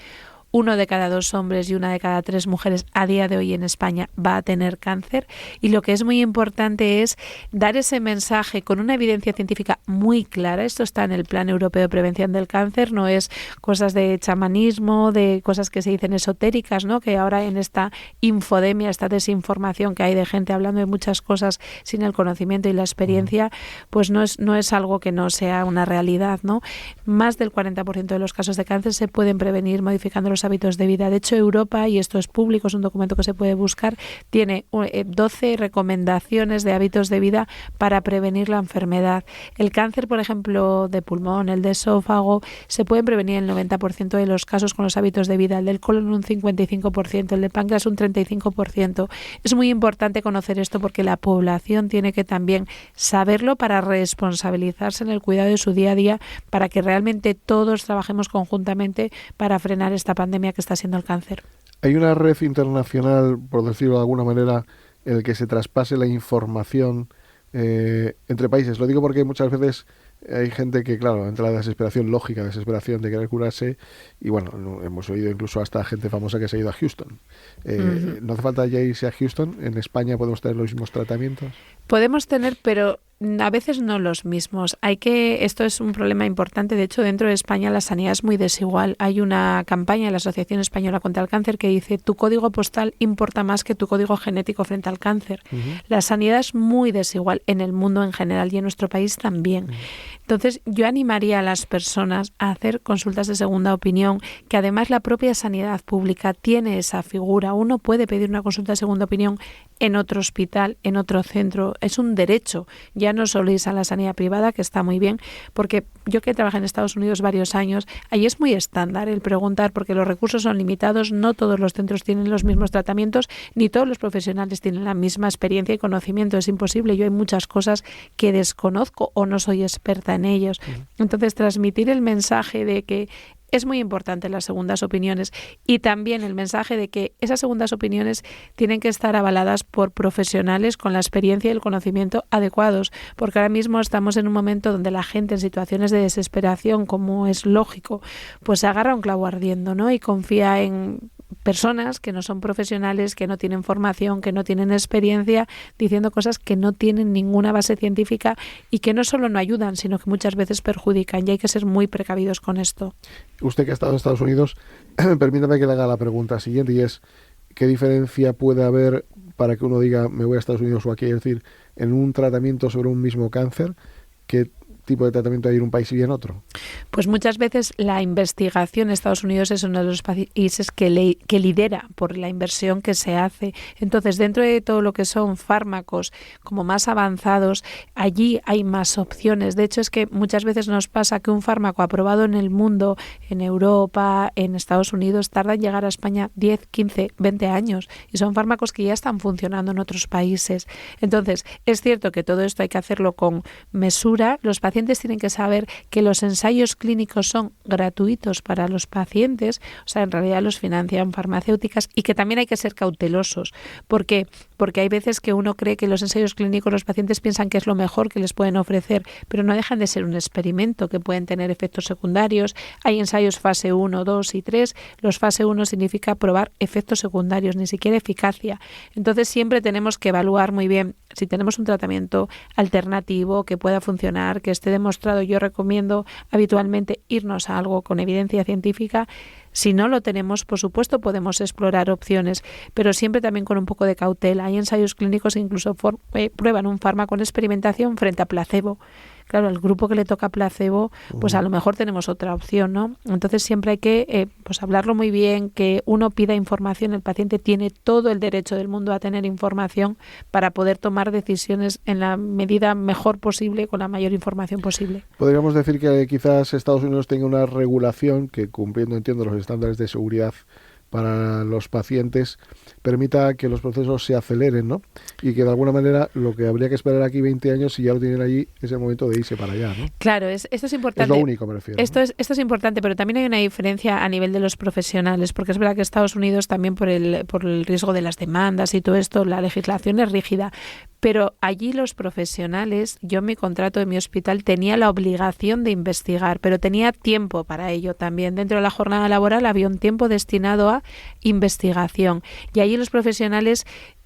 Speaker 3: 1 de cada 2 hombres y 1 de cada 3 mujeres a día de hoy en España va a tener cáncer, y lo que es muy importante es dar ese mensaje con una evidencia científica muy clara. Esto está en el Plan Europeo de Prevención del Cáncer, no es cosas de chamanismo, de cosas que se dicen esotéricas, ¿no? Que ahora en esta infodemia, esta desinformación que hay de gente hablando de muchas cosas sin el conocimiento y la experiencia, pues no es algo que no sea una realidad, ¿no? Más del 40% de los casos de cáncer se pueden prevenir modificando los hábitos de vida. De hecho, Europa, y esto es público, es un documento que se puede buscar, tiene 12 recomendaciones de hábitos de vida para prevenir la enfermedad. El cáncer, por ejemplo, de pulmón, el de esófago, se pueden prevenir el 90% de los casos con los hábitos de vida, el del colon un 55%, el de páncreas un 35%. Es muy importante conocer esto porque la población tiene que también saberlo para responsabilizarse en el cuidado de su día a día, para que realmente todos trabajemos conjuntamente para frenar esta pandemia que está siendo el cáncer.
Speaker 2: Hay una red internacional, por decirlo de alguna manera, en el que se traspase la información entre países. Lo digo porque muchas veces hay gente que, claro, entra la desesperación lógica, desesperación de querer curarse, y bueno, hemos oído incluso hasta gente famosa que se ha ido a Houston. ¿No hace falta ya irse a Houston? ¿En España podemos tener los mismos tratamientos?
Speaker 3: Podemos tener, pero a veces no los mismos. Esto es un problema importante. De hecho, dentro de España la sanidad es muy desigual. Hay una campaña de la Asociación Española contra el Cáncer que dice: tu código postal importa más que tu código genético frente al cáncer. La sanidad es muy desigual en el mundo en general y en nuestro país también. Entonces, yo animaría a las personas a hacer consultas de segunda opinión, que además la propia sanidad pública tiene esa figura. Uno puede pedir una consulta de segunda opinión en otro hospital, en otro centro. Es un derecho. Ya no solo irse a la sanidad privada, que está muy bien, porque yo que trabajé en Estados Unidos varios años, allí es muy estándar el preguntar, porque los recursos son limitados, no todos los centros tienen los mismos tratamientos, ni todos los profesionales tienen la misma experiencia y conocimiento. Es imposible. Yo hay muchas cosas que desconozco o no soy experta en ellos. Entonces, transmitir el mensaje de que es muy importante las segundas opiniones, y también el mensaje de que esas segundas opiniones tienen que estar avaladas por profesionales con la experiencia y el conocimiento adecuados, porque ahora mismo estamos en un momento donde la gente en situaciones de desesperación, como es lógico, pues se agarra un clavo ardiendo, ¿no? Y confía en personas que no son profesionales, que no tienen formación, que no tienen experiencia, diciendo cosas que no tienen ninguna base científica y que no solo no ayudan, sino que muchas veces perjudican, y hay que ser muy precavidos con esto.
Speaker 2: Usted, que ha estado en Estados Unidos, permítame que le haga la pregunta siguiente, y es: ¿qué diferencia puede haber para que uno diga me voy a Estados Unidos o aquí? Es decir, en un tratamiento sobre un mismo cáncer, ¿qué tipo de tratamiento hay en un país y en otro?
Speaker 3: Pues muchas veces la investigación en Estados Unidos es uno de los países que lidera por la inversión que se hace. Entonces, dentro de todo lo que son fármacos como más avanzados, allí hay más opciones. De hecho, es que muchas veces nos pasa que un fármaco aprobado en el mundo, en Europa, en Estados Unidos, tarda en llegar a España 10, 15, 20 años. Y son fármacos que ya están funcionando en otros países. Entonces, es cierto que todo esto hay que hacerlo con mesura. Los pacientes tienen que saber que los ensayos clínicos son gratuitos para los pacientes, o sea, en realidad los financian farmacéuticas, y que también hay que ser cautelosos. ¿Por qué? Porque hay veces que uno cree que los ensayos clínicos, los pacientes piensan que es lo mejor que les pueden ofrecer, pero no dejan de ser un experimento, que pueden tener efectos secundarios. Hay ensayos fase 1, 2 y 3. Los fase 1 significa probar efectos secundarios, ni siquiera eficacia. Entonces siempre tenemos que evaluar muy bien si tenemos un tratamiento alternativo que pueda funcionar, que esté demostrado. Yo recomiendo habitualmente irnos a algo con evidencia científica. Si no lo tenemos, por supuesto, podemos explorar opciones, pero siempre también con un poco de cautela. Hay ensayos clínicos que incluso prueban un fármaco en experimentación frente a placebo, claro, el grupo que le toca placebo, pues a lo mejor tenemos otra opción, ¿no? Entonces siempre hay que pues hablarlo muy bien, que uno pida información, el paciente tiene todo el derecho del mundo a tener información para poder tomar decisiones en la medida mejor posible, con la mayor información posible.
Speaker 2: Podríamos decir que quizás Estados Unidos tenga una regulación que, cumpliendo, entiendo, los estándares de seguridad para los pacientes, permita que los procesos se aceleren, ¿no? Y que de alguna manera lo que habría que esperar aquí 20 años, si ya lo tienen allí, es el momento de irse para allá, ¿no?
Speaker 3: Claro, esto es importante.
Speaker 2: Es lo único, me refiero.
Speaker 3: Esto es importante, pero también hay una diferencia a nivel de los profesionales, porque es verdad que Estados Unidos también por el riesgo de las demandas y todo esto, la legislación es rígida. Pero allí los profesionales, yo en mi contrato de mi hospital tenía la obligación de investigar, pero tenía tiempo para ello también. Dentro de la jornada laboral había un tiempo destinado a investigación. Y allí los profesionales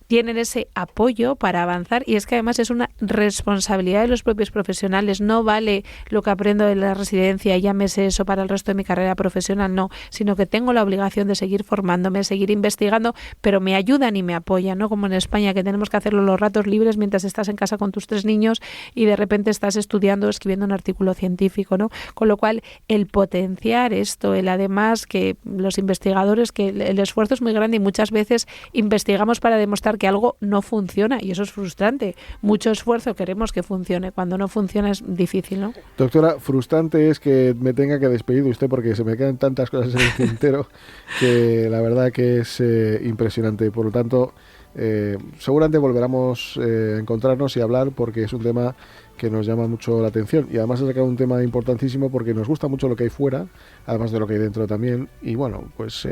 Speaker 3: tienen ese apoyo para avanzar, y es que además es una responsabilidad de los propios profesionales. No vale lo que aprendo en la residencia y ya me sé eso para el resto de mi carrera profesional, no, sino que tengo la obligación de seguir formándome, seguir investigando, pero me ayudan y me apoyan, ¿no? Como en España, que tenemos que hacerlo los ratos libres mientras estás en casa con tus 3 niños y de repente estás estudiando, escribiendo un artículo científico, ¿no? Con lo cual, el potenciar esto, el además que los investigadores, que el esfuerzo es muy grande y muchas veces investigamos para demostrar que algo no funciona, y eso es frustrante. Mucho esfuerzo, queremos que funcione, cuando no funciona es difícil, ¿no?
Speaker 2: Doctora, frustrante es que me tenga que despedir de usted porque se me quedan tantas cosas en el tintero que la verdad que es impresionante. Por lo tanto, seguramente volveremos a encontrarnos y hablar, porque es un tema que nos llama mucho la atención, y además ha sacado un tema importantísimo porque nos gusta mucho lo que hay fuera, además de lo que hay dentro también, y bueno, pues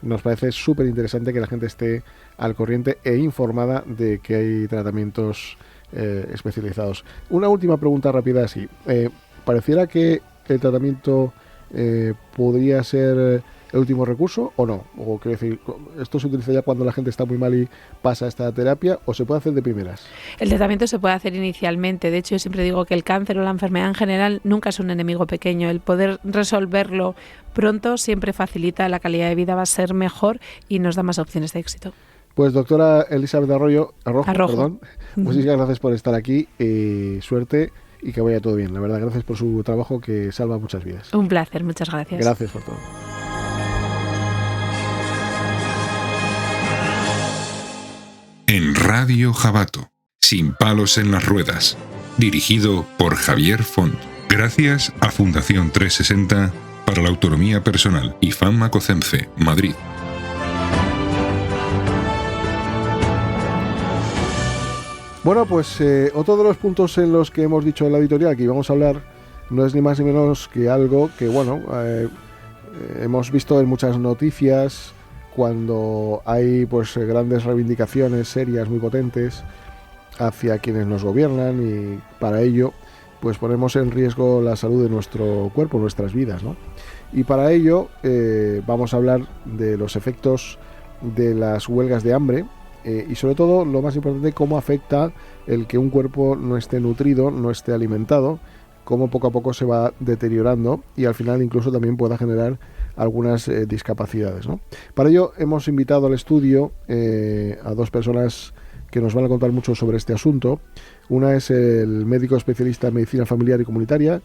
Speaker 2: nos parece súper interesante que la gente esté al corriente e informada de que hay tratamientos especializados. Una última pregunta rápida así. ¿Pareciera que el tratamiento podría ser el último recurso o no? O quiero decir, ¿esto se utiliza ya cuando la gente está muy mal y pasa a esta terapia, o se puede hacer de primeras?
Speaker 3: El tratamiento se puede hacer inicialmente. De hecho, yo siempre digo que el cáncer o la enfermedad en general nunca es un enemigo pequeño. El poder resolverlo pronto siempre facilita, la calidad de vida va a ser mejor y nos da más opciones de éxito.
Speaker 2: Pues doctora Elizabeth Arrojo. Perdón, muchísimas gracias por estar aquí, suerte y que vaya todo bien. La verdad, gracias por su trabajo que salva muchas vidas.
Speaker 3: Un placer, muchas gracias.
Speaker 2: Gracias por todo.
Speaker 1: En Radio Jabato, sin palos en las ruedas, dirigido por Javier Font. Gracias a Fundación 360 para la Autonomía Personal y Famacocenfe, Madrid.
Speaker 2: Bueno, pues otro de los puntos en los que hemos dicho en la editorial que íbamos a hablar no es ni más ni menos que algo que, bueno, hemos visto en muchas noticias cuando hay pues grandes reivindicaciones serias, muy potentes, hacia quienes nos gobiernan, y para ello pues ponemos en riesgo la salud de nuestro cuerpo, nuestras vidas, ¿no? Y para ello vamos a hablar de los efectos de las huelgas de hambre, y sobre todo, lo más importante, cómo afecta el que un cuerpo no esté nutrido, no esté alimentado, cómo poco a poco se va deteriorando y al final incluso también pueda generar algunas discapacidades, ¿no? Para ello hemos invitado al estudio a 2 personas que nos van a contar mucho sobre este asunto. Una es el médico especialista en medicina familiar y comunitaria,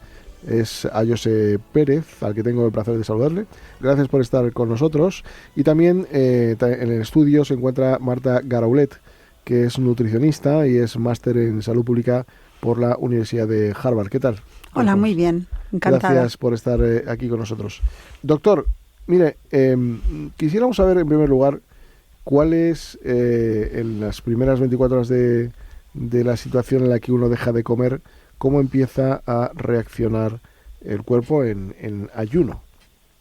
Speaker 2: es Ayose Pérez, al que tengo el placer de saludarle. Gracias por estar con nosotros. Y también en el estudio se encuentra Marta Garaulet, que es nutricionista y es máster en salud pública por la Universidad de Harvard. ¿Qué tal?
Speaker 5: Hola, muy bien, encantada.
Speaker 2: Gracias por estar aquí con nosotros. Doctor, mire, quisiéramos saber en primer lugar cuál es en las primeras 24 horas de la situación en la que uno deja de comer, cómo empieza a reaccionar el cuerpo en ayuno.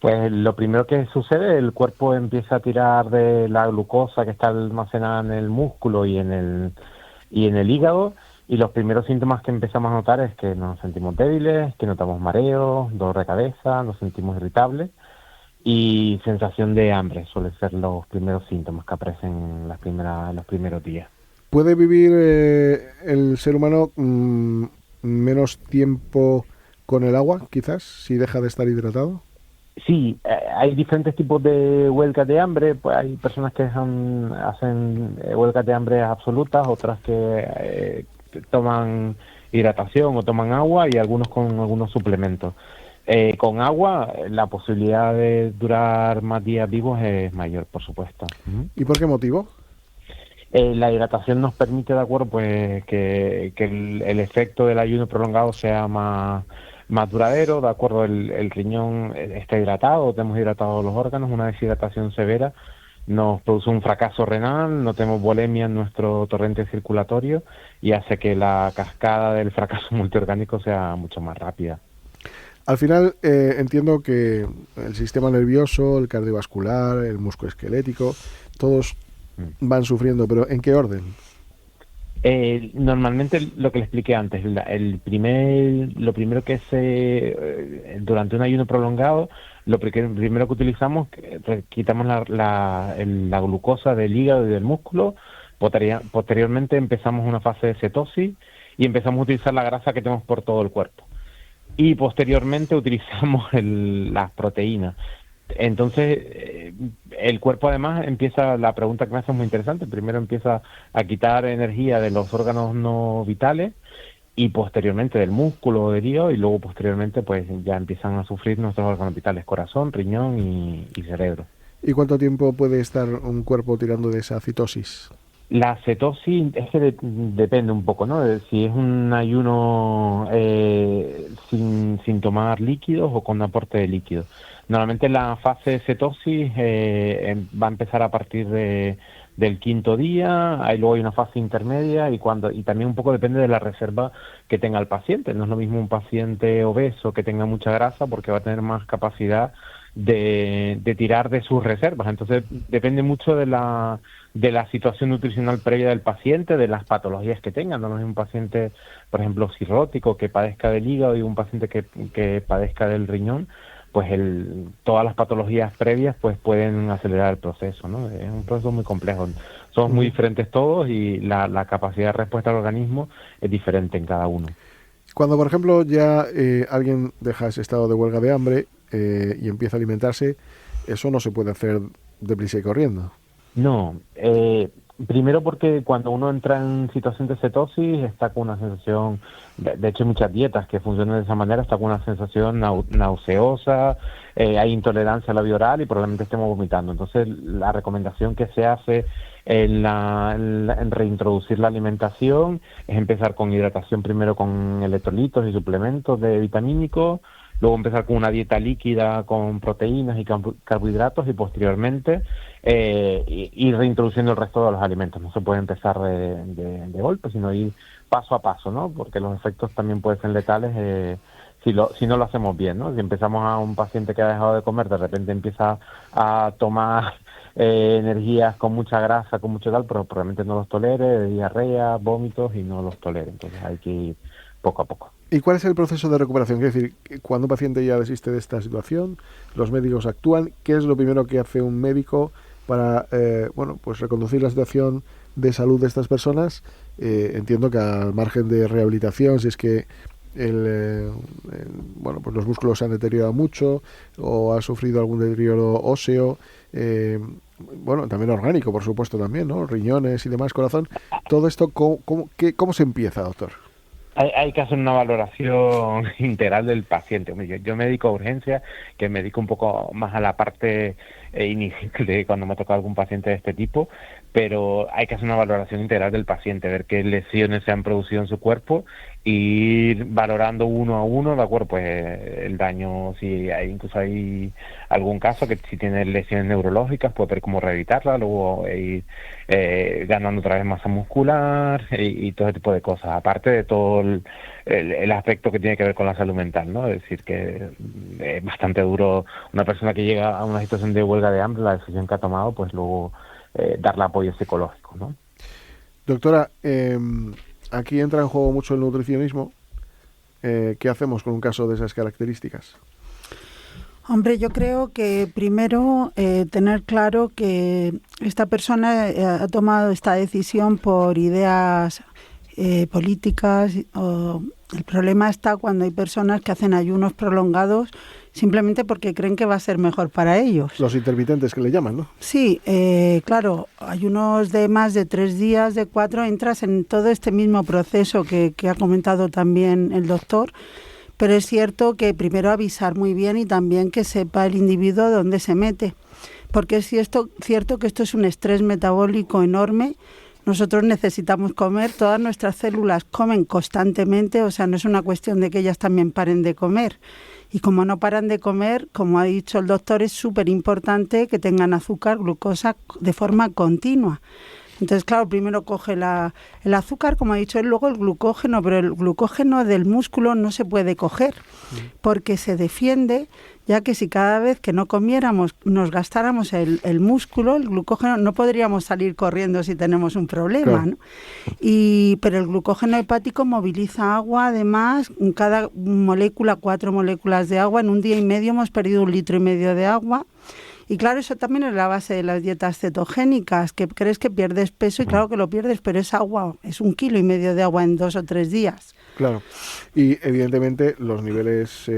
Speaker 6: Pues lo primero que sucede, el cuerpo empieza a tirar de la glucosa que está almacenada en el músculo y en el hígado, y los primeros síntomas que empezamos a notar es que nos sentimos débiles, que notamos mareos, dolor de cabeza, nos sentimos irritables y sensación de hambre. Suelen ser los primeros síntomas que aparecen en los primeros días.
Speaker 2: ¿Puede vivir el ser humano menos tiempo con el agua, quizás, si deja de estar hidratado?
Speaker 6: Sí, hay diferentes tipos de huelgas de hambre. Pues hay personas que hacen huelgas de hambre absolutas, otras que toman hidratación o toman agua, y algunos con algunos suplementos. Con agua la posibilidad de durar más días vivos es mayor, por supuesto.
Speaker 2: ¿Y por qué motivo?
Speaker 6: La hidratación nos permite, de acuerdo, pues que el efecto del ayuno prolongado sea más duradero, de acuerdo, el riñón está hidratado, tenemos hidratados los órganos. Una deshidratación severa nos produce un fracaso renal, no tenemos volemia en nuestro torrente circulatorio y hace que la cascada del fracaso multiorgánico sea mucho más rápida.
Speaker 2: Al final entiendo que el sistema nervioso, el cardiovascular, el musculoesquelético, todos van sufriendo, pero ¿en qué orden?
Speaker 6: Normalmente lo que le expliqué antes, lo primero que durante un ayuno prolongado, lo primero que utilizamos, quitamos la glucosa del hígado y del músculo. Posteriormente empezamos una fase de cetosis y empezamos a utilizar la grasa que tenemos por todo el cuerpo. Y posteriormente utilizamos las proteínas. Entonces, el cuerpo además la pregunta que me hace es muy interesante. Primero empieza a quitar energía de los órganos no vitales y posteriormente del músculo o del hígado, y luego posteriormente pues ya empiezan a sufrir nuestros órganos vitales, corazón, riñón y cerebro.
Speaker 2: ¿Y cuánto tiempo puede estar un cuerpo tirando de esa cetosis?
Speaker 6: La cetosis es que depende un poco, ¿no? Si es un ayuno sin tomar líquidos o con aporte de líquidos. Normalmente la fase de cetosis va a empezar a partir del quinto día, luego hay una fase intermedia y también un poco depende de la reserva que tenga el paciente. No es lo mismo un paciente obeso que tenga mucha grasa, porque va a tener más capacidad de tirar de sus reservas. Entonces depende mucho de la situación nutricional previa del paciente, de las patologías que tenga. No es un paciente, por ejemplo, cirrótico, que padezca del hígado, y un paciente que padezca del riñón, pues todas las patologías previas pues pueden acelerar el proceso, ¿no? Es un proceso muy complejo. Somos muy diferentes todos y la capacidad de respuesta del organismo es diferente en cada uno.
Speaker 2: Cuando, por ejemplo, ya alguien deja ese estado de huelga de hambre y empieza a alimentarse, eso no se puede hacer deprisa y corriendo.
Speaker 6: No, primero porque cuando uno entra en situación de cetosis está con una sensación, de hecho hay muchas dietas que funcionan de esa manera, está con una sensación nauseosa, hay intolerancia a la vía oral y probablemente estemos vomitando. Entonces la recomendación que se hace en reintroducir la alimentación es empezar con hidratación, primero con electrolitos y suplementos de vitamínicos, luego empezar con una dieta líquida con proteínas y carbohidratos, y posteriormente ir reintroduciendo el resto de los alimentos. No se puede empezar de golpe, sino ir paso a paso, ¿no? Porque los efectos también pueden ser letales si no lo hacemos bien, ¿no? Si empezamos a un paciente que ha dejado de comer, de repente empieza a tomar energías con mucha grasa, con mucho tal, pero probablemente no los tolere, diarrea, vómitos, y no los tolere. Entonces hay que ir poco a poco.
Speaker 2: ¿Y cuál es el proceso de recuperación? Quiero decir, cuando un paciente ya desiste de esta situación, los médicos actúan. ¿Qué es lo primero que hace un médico para pues reconducir la situación de salud de estas personas? Entiendo que al margen de rehabilitación, si es que pues los músculos se han deteriorado mucho o ha sufrido algún deterioro óseo, también orgánico, por supuesto, también, ¿no? Riñones y demás, corazón. Todo esto, ¿cómo se empieza, doctor?
Speaker 6: Hay que hacer una valoración integral del paciente. Yo me dedico a urgencias, que me dedico un poco más a la parte inicial de cuando me toca algún paciente de este tipo, pero hay que hacer una valoración integral del paciente, ver qué lesiones se han producido en su cuerpo, e ir valorando uno a uno, de acuerdo, pues el daño, si incluso hay algún caso que si tiene lesiones neurológicas, pues ver cómo rehabilitarla, luego ir ganando otra vez masa muscular y todo ese tipo de cosas, aparte de todo el aspecto que tiene que ver con la salud mental, ¿no? Es decir, que es bastante duro una persona que llega a una situación de huelga de hambre, la decisión que ha tomado, pues luego darle apoyo psicológico, ¿no?
Speaker 2: Doctora, aquí entra en juego mucho el nutricionismo. ¿Qué hacemos con un caso de esas características?
Speaker 5: Hombre, yo creo que primero tener claro que esta persona ha tomado esta decisión por ideas políticas. El problema está cuando hay personas que hacen ayunos prolongados simplemente porque creen que va a ser mejor para ellos.
Speaker 2: Los intermitentes que le llaman, ¿no?
Speaker 5: Sí, claro, ayunos de más de 3 días, de 4, entras en todo este mismo proceso que ha comentado también el doctor, pero es cierto que primero avisar muy bien y también que sepa el individuo dónde se mete, porque es cierto que esto es un estrés metabólico enorme. Nosotros necesitamos comer, todas nuestras células comen constantemente, o sea, no es una cuestión de que ellas también paren de comer. Y como no paran de comer, como ha dicho el doctor, es súper importante que tengan azúcar, glucosa de forma continua. Entonces, claro, primero coge el azúcar, como ha dicho él, luego el glucógeno, pero el glucógeno del músculo no se puede coger porque se defiende, ya que si cada vez que no comiéramos nos gastáramos el músculo, el glucógeno, no podríamos salir corriendo si tenemos un problema, claro, ¿no? Pero el glucógeno hepático moviliza agua, además, en cada molécula, 4 moléculas de agua. En un día y medio hemos perdido 1,5 litros de agua. Y claro, eso también es la base de las dietas cetogénicas, que crees que pierdes peso y claro que lo pierdes, pero es agua, es 1,5 kilos de agua en 2 o 3 días.
Speaker 2: Claro, y evidentemente los niveles,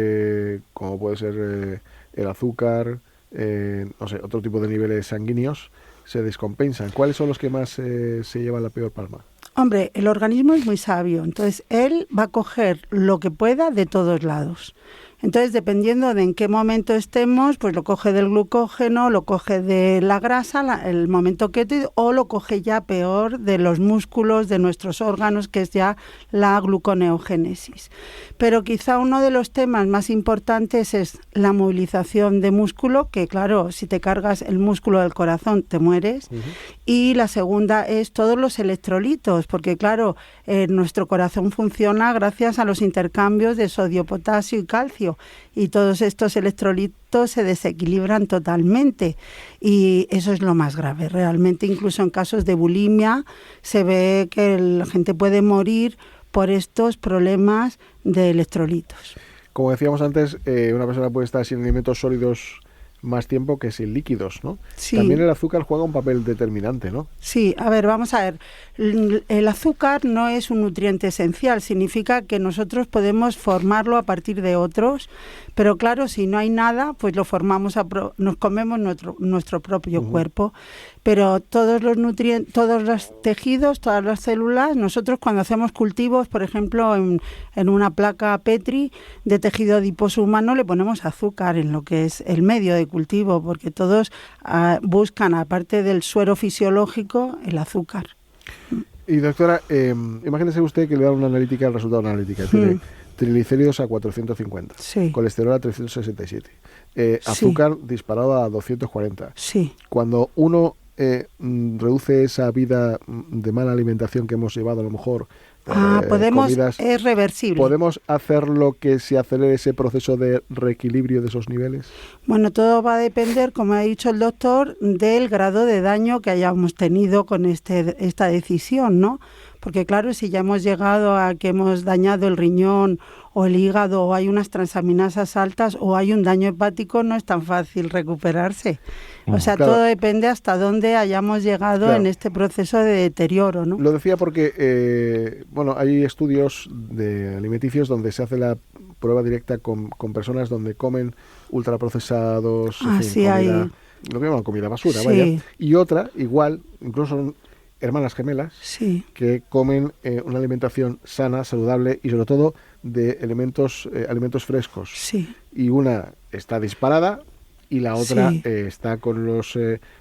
Speaker 2: como puede ser el azúcar, no sé, otro tipo de niveles sanguíneos, se descompensan. ¿Cuáles son los que más se llevan la peor palma?
Speaker 5: Hombre, el organismo es muy sabio, entonces él va a coger lo que pueda de todos lados. Entonces, dependiendo de en qué momento estemos, pues lo coge del glucógeno, lo coge de la grasa, el momento keto, o lo coge ya peor de los músculos, de nuestros órganos, que es ya la gluconeogénesis. Pero quizá uno de los temas más importantes es la movilización de músculo, que claro, si te cargas el músculo del corazón te mueres. Uh-huh. Y la segunda es todos los electrolitos, porque claro, nuestro corazón funciona gracias a los intercambios de sodio, potasio y calcio. Y todos estos electrolitos se desequilibran totalmente y eso es lo más grave. Realmente, incluso en casos de bulimia, se ve que la gente puede morir por estos problemas de electrolitos.
Speaker 2: Como decíamos antes, una persona puede estar sin alimentos sólidos más tiempo que sin líquidos, ¿no? Sí. También el azúcar juega un papel determinante, ¿no?
Speaker 5: Sí, a ver, vamos a ver. El azúcar no es un nutriente esencial, significa que nosotros podemos formarlo a partir de otros, pero claro, si no hay nada, pues lo formamos, nos comemos nuestro propio cuerpo. Pero todos los nutrientes, todos los tejidos, todas las células, nosotros cuando hacemos cultivos, por ejemplo, en una placa Petri de tejido adiposo humano, le ponemos azúcar en lo que es el medio de cultivo, porque todos buscan, aparte del suero fisiológico, el azúcar.
Speaker 2: Y doctora, imagínese usted que le da una analítica, el resultado de una analítica. Tiene triglicéridos a 450, sí, colesterol a 367, azúcar disparado a 240.
Speaker 5: Sí.
Speaker 2: Cuando uno reduce esa vida de mala alimentación que hemos llevado, a lo mejor comidas,
Speaker 5: es reversible.
Speaker 2: ¿Podemos hacer lo que se acelere ese proceso de reequilibrio de esos niveles?
Speaker 5: Bueno, todo va a depender, como ha dicho el doctor, del grado de daño que hayamos tenido con esta decisión, ¿no? Porque claro, si ya hemos llegado a que hemos dañado el riñón o el hígado, o hay unas transaminasas altas, o hay un daño hepático, no es tan fácil recuperarse. O sea, claro, todo depende hasta dónde hayamos llegado, claro, en este proceso de deterioro, ¿no?
Speaker 2: Lo decía porque, hay estudios de alimenticios donde se hace la prueba directa con personas donde comen ultraprocesados, lo que llaman comida basura, sí, vaya. Y otra, igual, incluso son hermanas gemelas, sí, que comen una alimentación sana, saludable y sobre todo de alimentos frescos. Sí. Y una está disparada y la otra, sí, está con los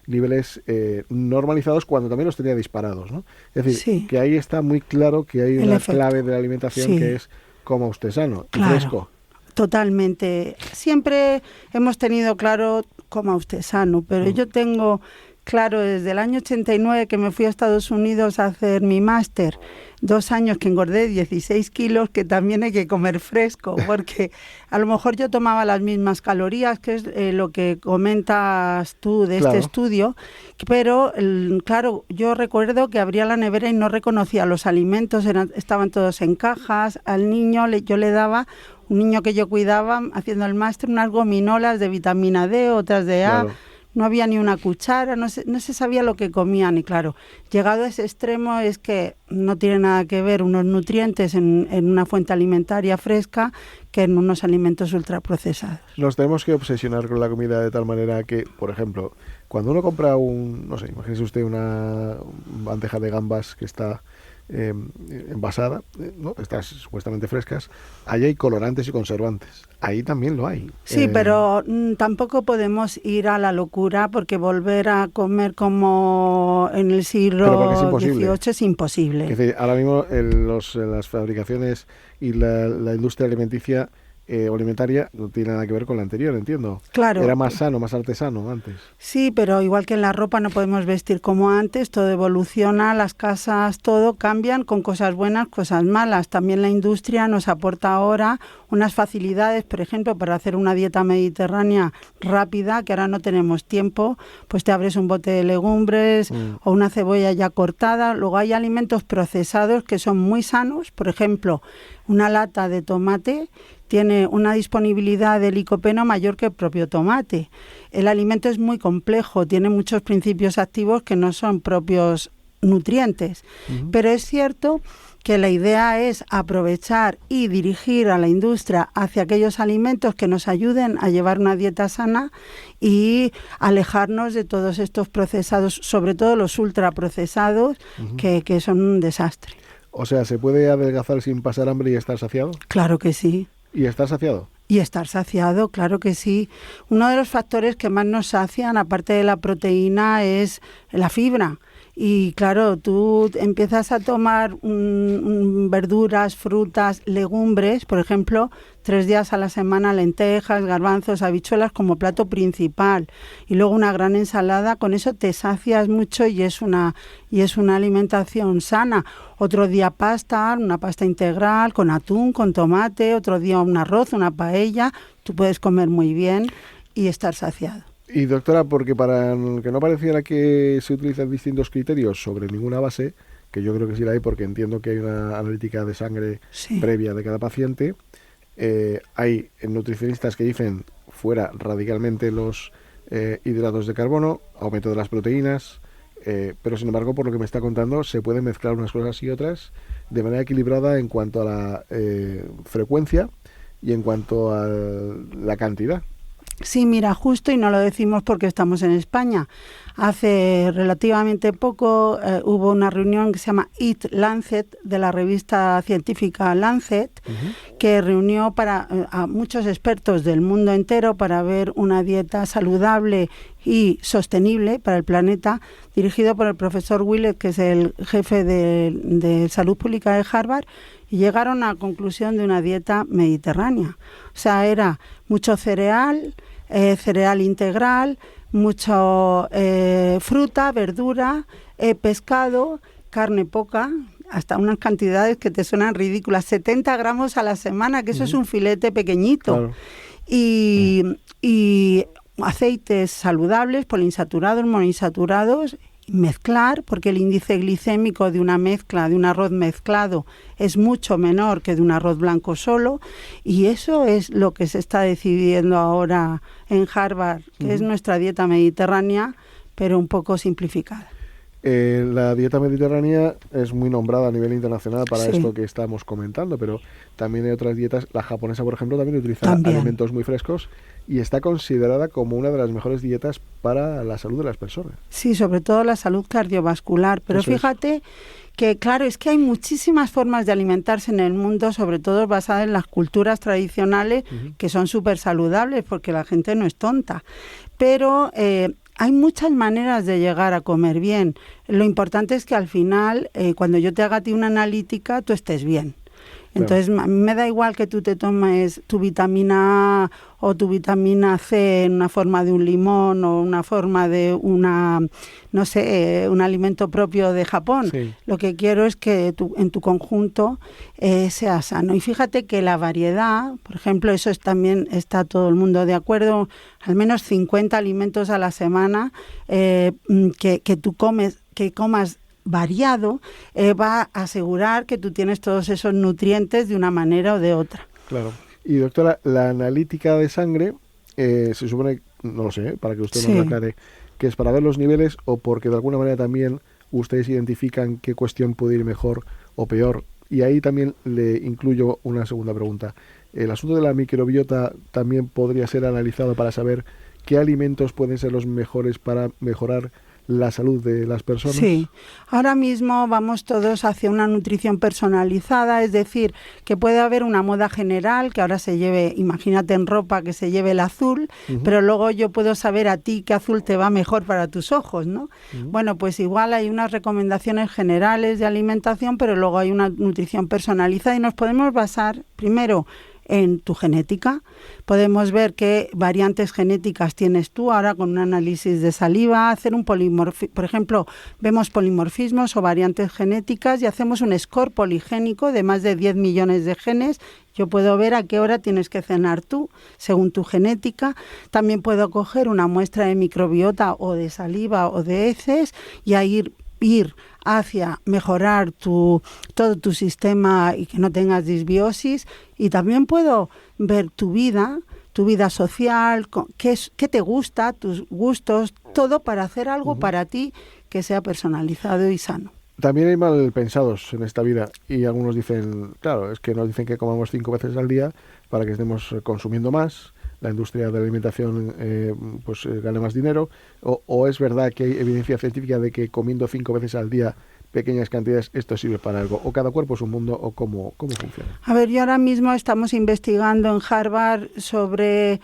Speaker 2: niveles normalizados cuando también los tenía disparados, ¿no? Es decir, sí, que ahí está muy claro que hay una clave de la alimentación, sí, que es coma usted sano, claro, y fresco.
Speaker 5: Totalmente. Siempre hemos tenido claro coma usted sano, pero yo tengo claro, desde el año 89 que me fui a Estados Unidos a hacer mi máster, 2 años que engordé 16 kilos, que también hay que comer fresco, porque a lo mejor yo tomaba las mismas calorías, que es lo que comentas tú de claro, este estudio, pero claro, yo recuerdo que abría la nevera y no reconocía los alimentos, estaban todos en cajas. Al niño yo le daba, un niño que yo cuidaba haciendo el máster, unas gominolas de vitamina D, otras de A. Claro. no había ni una cuchara, no se sabía lo que comían. Y claro, llegado a ese extremo es que no tiene nada que ver unos nutrientes en una fuente alimentaria fresca que en unos alimentos ultraprocesados.
Speaker 2: Nos tenemos que obsesionar con la comida de tal manera que, por ejemplo, cuando uno compra no sé, imagínese usted una bandeja de gambas que está envasada, ¿no? Estas supuestamente frescas, ahí hay colorantes y conservantes. Ahí también lo hay.
Speaker 5: Sí, pero tampoco podemos ir a la locura, porque volver a comer como en el siglo XVIII es imposible.
Speaker 2: Es decir, ahora mismo las fabricaciones y la industria alimenticia o alimentaria no tiene nada que ver con la anterior, entiendo.
Speaker 5: Claro.
Speaker 2: Era más sano, más artesano antes.
Speaker 5: Sí, pero igual que en la ropa no podemos vestir como antes, todo evoluciona, las casas, todo cambian con cosas buenas, cosas malas. También la industria nos aporta ahora unas facilidades, por ejemplo, para hacer una dieta mediterránea rápida, que ahora no tenemos tiempo, pues te abres un bote de legumbres o una cebolla ya cortada. Luego hay alimentos procesados que son muy sanos, por ejemplo, una lata de tomate tiene una disponibilidad de licopeno mayor que el propio tomate. El alimento es muy complejo, tiene muchos principios activos que no son propios nutrientes. Pero es cierto que la idea es aprovechar y dirigir a la industria hacia aquellos alimentos que nos ayuden a llevar una dieta sana y alejarnos de todos estos procesados, sobre todo los ultraprocesados, que son un desastre.
Speaker 2: O sea, ¿se puede adelgazar sin pasar hambre y estar saciado?
Speaker 5: Claro que sí.
Speaker 2: ¿Y estar saciado?
Speaker 5: Y estar saciado, claro que sí. Uno de los factores que más nos sacian, aparte de la proteína, es la fibra. Y claro, tú empiezas a tomar verduras, frutas, legumbres, por ejemplo, 3 días a la semana, lentejas, garbanzos, habichuelas como plato principal. Y luego una gran ensalada, con eso te sacias mucho y es una alimentación sana. Otro día una pasta integral con atún, con tomate, otro día un arroz, una paella. Tú puedes comer muy bien y estar saciado.
Speaker 2: Y doctora, porque para que no pareciera que se utilizan distintos criterios sobre ninguna base, que yo creo que sí la hay porque entiendo que hay una analítica de sangre previa de cada paciente, hay nutricionistas que dicen fuera radicalmente los hidratos de carbono, aumento de las proteínas, pero sin embargo, por lo que me está contando, se pueden mezclar unas cosas y otras de manera equilibrada en cuanto a la frecuencia y en cuanto a la cantidad.
Speaker 5: Sí, mira, justo, y no lo decimos porque estamos en España. Hace relativamente poco hubo una reunión que se llama Eat Lancet, de la revista científica Lancet, que reunió a muchos expertos del mundo entero para ver una dieta saludable y sostenible para el planeta, dirigido por el profesor Willett, que es el jefe de salud pública de Harvard, y llegaron a la conclusión de una dieta mediterránea. O sea, era mucho cereal integral, mucho fruta, verdura, pescado, carne poca, hasta unas cantidades que te suenan ridículas, 70 gramos a la semana, que eso es un filete pequeñito. Claro. Y aceites saludables, poliinsaturados, monoinsaturados, mezclar, porque el índice glicémico de una mezcla, de un arroz mezclado, es mucho menor que de un arroz blanco solo, y eso es lo que se está decidiendo ahora en Harvard, que es nuestra dieta mediterránea, pero un poco simplificada.
Speaker 2: La dieta mediterránea es muy nombrada a nivel internacional para esto que estamos comentando, pero también hay otras dietas. La japonesa, por ejemplo, también utiliza alimentos muy frescos y está considerada como una de las mejores dietas para la salud de las personas. Sí,
Speaker 5: sobre todo la salud cardiovascular, pero eso fíjate que, claro, es que hay muchísimas formas de alimentarse en el mundo, sobre todo basadas en las culturas tradicionales, que son súper saludables, porque la gente no es tonta, pero hay muchas maneras de llegar a comer bien. Lo importante es que al final, cuando yo te haga a ti una analítica, tú estés bien. Entonces, a mí me da igual que tú te tomes tu vitamina A o tu vitamina C en una forma de un limón o una forma de un alimento propio de Japón. Sí. Lo que quiero es que en tu conjunto sea sano. Y fíjate que la variedad, por ejemplo, eso también está todo el mundo de acuerdo, al menos 50 alimentos a la semana que tú comas variado, va a asegurar que tú tienes todos esos nutrientes de una manera o de otra.
Speaker 2: Claro. Y doctora, la analítica de sangre se supone no lo sé, para que usted
Speaker 5: Sí.
Speaker 2: nos aclare, que es para ver los niveles o porque de alguna manera también ustedes identifican qué cuestión puede ir mejor o peor. Y ahí también le incluyo una segunda pregunta. ¿El asunto de la microbiota también podría ser analizado para saber qué alimentos pueden ser los mejores para mejorar la salud de las personas?
Speaker 5: Sí, ahora mismo vamos todos hacia una nutrición personalizada, es decir, que puede haber una moda general, que ahora se lleve, imagínate en ropa que se lleve el azul, pero luego yo puedo saber a ti qué azul te va mejor para tus ojos, ¿no? Bueno, pues igual hay unas recomendaciones generales de alimentación, pero luego hay una nutrición personalizada y nos podemos basar primero en tu genética. Podemos ver qué variantes genéticas tienes tú ahora con un análisis de saliva, hacer un polimorfismo, por ejemplo, vemos polimorfismos o variantes genéticas y hacemos un score poligénico de más de 10 millones de genes. Yo puedo ver a qué hora tienes que cenar tú, según tu genética. También puedo coger una muestra de microbiota o de saliva o de heces y a ir hacia mejorar todo tu sistema y que no tengas disbiosis. Y también puedo ver tu vida social, qué te gusta, tus gustos, todo para hacer algo para ti que sea personalizado y sano.
Speaker 2: También hay mal pensados en esta vida y algunos dicen, claro, es que nos dicen que comamos 5 veces al día para que estemos consumiendo más, la industria de la alimentación gane más dinero, o es verdad que hay evidencia científica de que comiendo 5 veces al día pequeñas cantidades esto sirve para algo, o cada cuerpo es un mundo, o cómo funciona.
Speaker 5: A ver, yo ahora mismo estamos investigando en Harvard sobre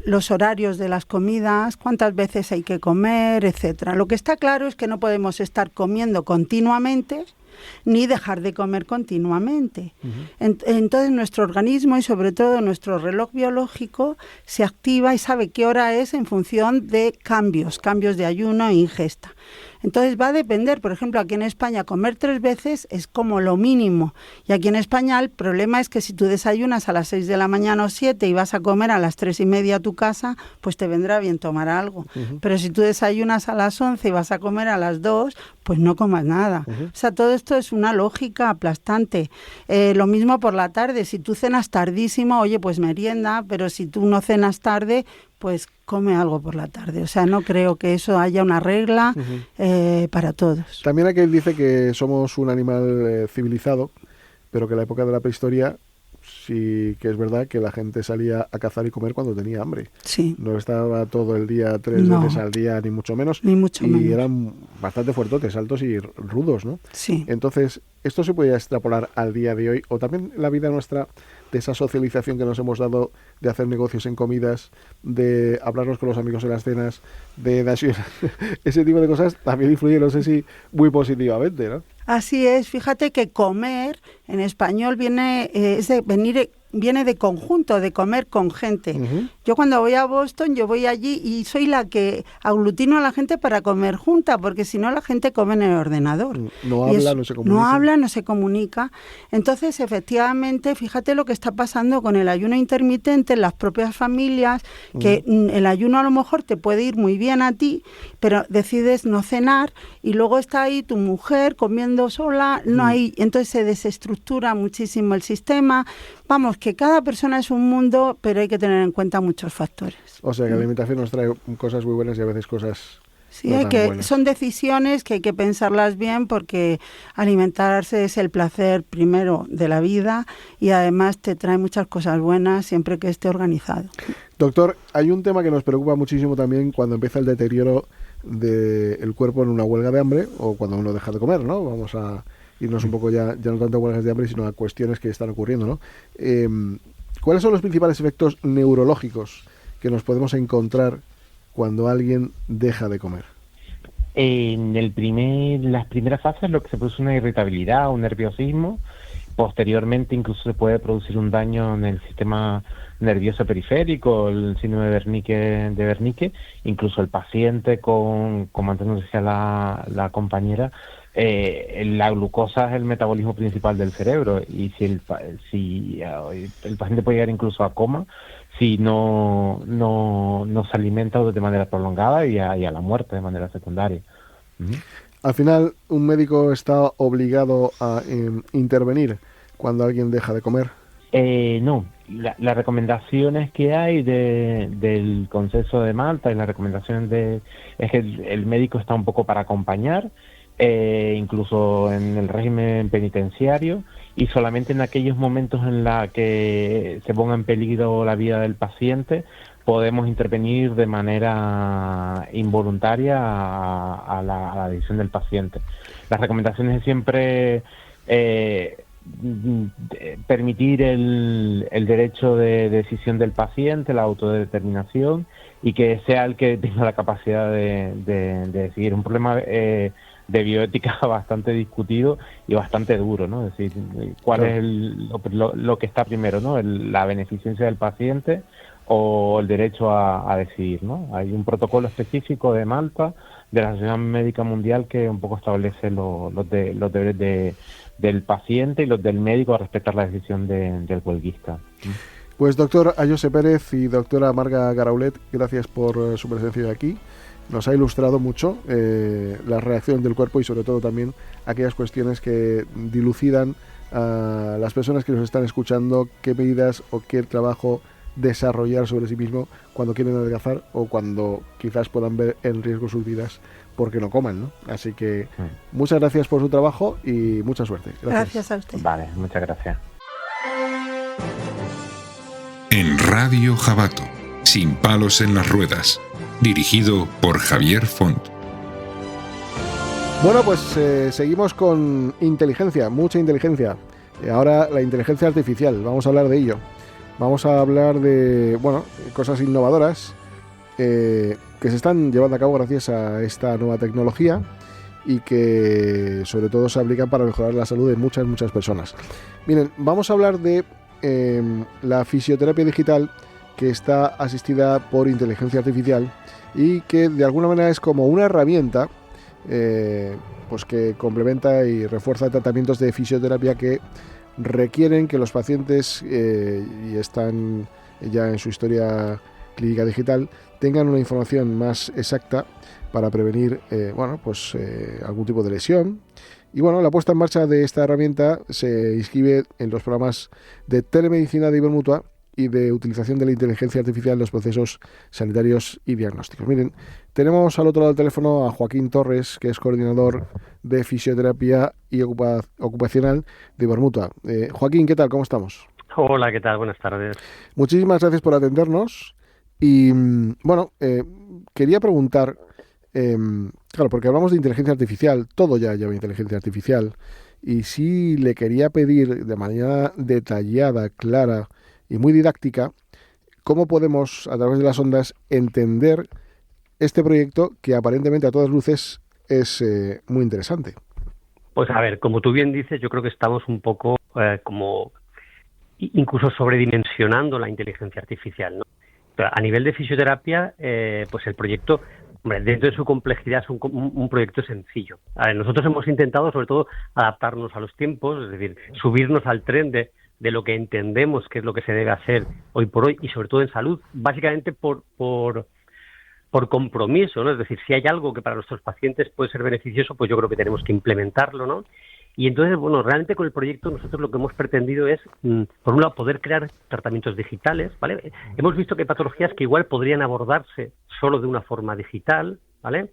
Speaker 5: los horarios de las comidas, cuántas veces hay que comer, etcétera. Lo que está claro es que no podemos estar comiendo continuamente ni dejar de comer continuamente. Entonces nuestro organismo y sobre todo nuestro reloj biológico se activa y sabe qué hora es en función de cambios de ayuno e ingesta. Entonces va a depender, por ejemplo, aquí en España comer 3 veces es como lo mínimo. Y aquí en España el problema es que si tú desayunas a las 6 de la mañana o 7 y vas a comer a las 3:30 a tu casa, pues te vendrá bien tomar algo. Pero si tú desayunas a las 11 y vas a comer a las 2, pues no comas nada. O sea, todo esto es una lógica aplastante. Lo mismo por la tarde. Si tú cenas tardísimo, oye, pues merienda, pero si tú no cenas tarde, pues come algo por la tarde. O sea, no creo que eso haya una regla para todos.
Speaker 2: También aquel dice que somos un animal civilizado, pero que en la época de la prehistoria sí que es verdad que la gente salía a cazar y comer cuando tenía hambre.
Speaker 5: Sí.
Speaker 2: No estaba todo el día 3 veces al día, ni mucho menos.
Speaker 5: Ni mucho menos.
Speaker 2: Y eran bastante fuertotes, altos y rudos, ¿no?
Speaker 5: Sí.
Speaker 2: Entonces, ¿esto se podía extrapolar al día de hoy? O también la vida nuestra, de esa socialización que nos hemos dado, de hacer negocios en comidas, de hablarnos con los amigos en las cenas, ese tipo de cosas también influye, no sé si muy positivamente, ¿no?
Speaker 5: Así es, fíjate que comer en español viene de conjunto, de comer con gente. Yo cuando voy a Boston, yo voy allí y soy la que aglutino a la gente para comer junta, porque si no la gente come en el ordenador.
Speaker 2: No habla, no se comunica.
Speaker 5: No habla, no se comunica. Entonces, efectivamente, fíjate lo que está pasando con el ayuno intermitente en las propias familias, que el ayuno a lo mejor te puede ir muy bien a ti, pero decides no cenar y luego está ahí tu mujer comiendo sola, no hay, entonces se desestructura muchísimo el sistema. Vamos, que cada persona es un mundo, pero hay que tener en cuenta muchos factores.
Speaker 2: O sea, que la alimentación nos trae cosas muy buenas y a veces cosas
Speaker 5: sí,
Speaker 2: no tan buenas.
Speaker 5: Son decisiones que hay que pensarlas bien, porque alimentarse es el placer primero de la vida y además te trae muchas cosas buenas siempre que esté organizado.
Speaker 2: Doctor, hay un tema que nos preocupa muchísimo también cuando empieza el deterioro del cuerpo en una huelga de hambre o cuando uno deja de comer, ¿no? Vamos a irnos un poco ya no tanto a huelgas de hambre, sino a cuestiones que están ocurriendo, ¿no? ¿Cuáles son los principales efectos neurológicos que nos podemos encontrar cuando alguien deja de comer?
Speaker 6: En las primeras fases lo que se produce es una irritabilidad, un nerviosismo. Posteriormente incluso se puede producir un daño en el sistema nervioso periférico, el síndrome de Wernicke. Incluso el paciente, como antes nos decía la compañera, la glucosa es el metabolismo principal del cerebro, y si el paciente puede llegar incluso a coma si no se alimenta de manera prolongada y a la muerte de manera secundaria.
Speaker 2: Al final, un médico está obligado a intervenir cuando alguien deja de comer.
Speaker 6: No, las recomendaciones que hay del Consejo de Malta y las recomendaciones es que el médico está un poco para acompañar, incluso en el régimen penitenciario, y solamente en aquellos momentos en la que se ponga en peligro la vida del paciente podemos intervenir de manera involuntaria a la decisión del paciente. Las recomendaciones es siempre permitir el derecho de decisión del paciente, la autodeterminación, y que sea el que tenga la capacidad de decidir. Un problema de bioética bastante discutido y bastante duro, ¿no? Es decir, cuál es lo que está primero, ¿no? La beneficencia del paciente o el derecho a decidir, ¿no? Hay un protocolo específico de Malta, de la Sociedad Médica Mundial, que un poco establece los deberes del paciente y los del médico a respetar la decisión del huelguista.
Speaker 2: Pues doctor Ayose Pérez y doctora Marga Garaulet, gracias por su presencia hoy aquí. Nos ha ilustrado mucho la reacción del cuerpo y sobre todo también aquellas cuestiones que dilucidan a las personas que nos están escuchando qué medidas o qué trabajo desarrollar sobre sí mismo cuando quieren adelgazar o cuando quizás puedan ver en riesgo sus vidas porque no coman, ¿no? Así que muchas gracias por su trabajo y mucha suerte.
Speaker 5: Gracias a usted.
Speaker 6: Vale, muchas gracias.
Speaker 1: En Radio Jabato, sin palos en las ruedas, dirigido por Javier Font.
Speaker 2: Bueno, pues seguimos con inteligencia, mucha inteligencia. Ahora la inteligencia artificial, vamos a hablar de ello. Vamos a hablar de, cosas innovadoras que se están llevando a cabo gracias a esta nueva tecnología y que sobre todo se aplican para mejorar la salud de muchas personas. Miren, vamos a hablar de la fisioterapia digital que está asistida por inteligencia artificial y que de alguna manera es como una herramienta pues que complementa y refuerza tratamientos de fisioterapia que requieren que los pacientes, y están ya en su historia clínica digital, tengan una información más exacta para prevenir algún tipo de lesión. Y la puesta en marcha de esta herramienta se inscribe en los programas de telemedicina de Ibermutua y de utilización de la inteligencia artificial en los procesos sanitarios y diagnósticos. Miren, tenemos al otro lado del teléfono a Joaquín Torres, que es coordinador de fisioterapia y ocupacional de Ibermutua. Joaquín, ¿qué tal? ¿Cómo estamos?
Speaker 7: Hola, ¿qué tal? Buenas tardes.
Speaker 2: Muchísimas gracias por atendernos. Y quería preguntar, claro, porque hablamos de inteligencia artificial, todo ya lleva inteligencia artificial, y sí le quería pedir de manera detallada, clara y muy didáctica, cómo podemos, a través de las ondas, entender este proyecto que aparentemente a todas luces es muy interesante.
Speaker 7: Pues a ver, como tú bien dices, yo creo que estamos un poco como incluso sobredimensionando la inteligencia artificial, ¿no? A nivel de fisioterapia, pues el proyecto, dentro de su complejidad, es un proyecto sencillo. A ver, nosotros hemos intentado, sobre todo, adaptarnos a los tiempos, es decir, subirnos al tren de lo que entendemos que es lo que se debe hacer hoy por hoy y sobre todo en salud, básicamente por compromiso, ¿no? Es decir, si hay algo que para nuestros pacientes puede ser beneficioso, pues yo creo que tenemos que implementarlo, ¿no? Y entonces, realmente con el proyecto nosotros lo que hemos pretendido es, por un lado, poder crear tratamientos digitales, ¿vale? Hemos visto que hay patologías que igual podrían abordarse solo de una forma digital, ¿vale?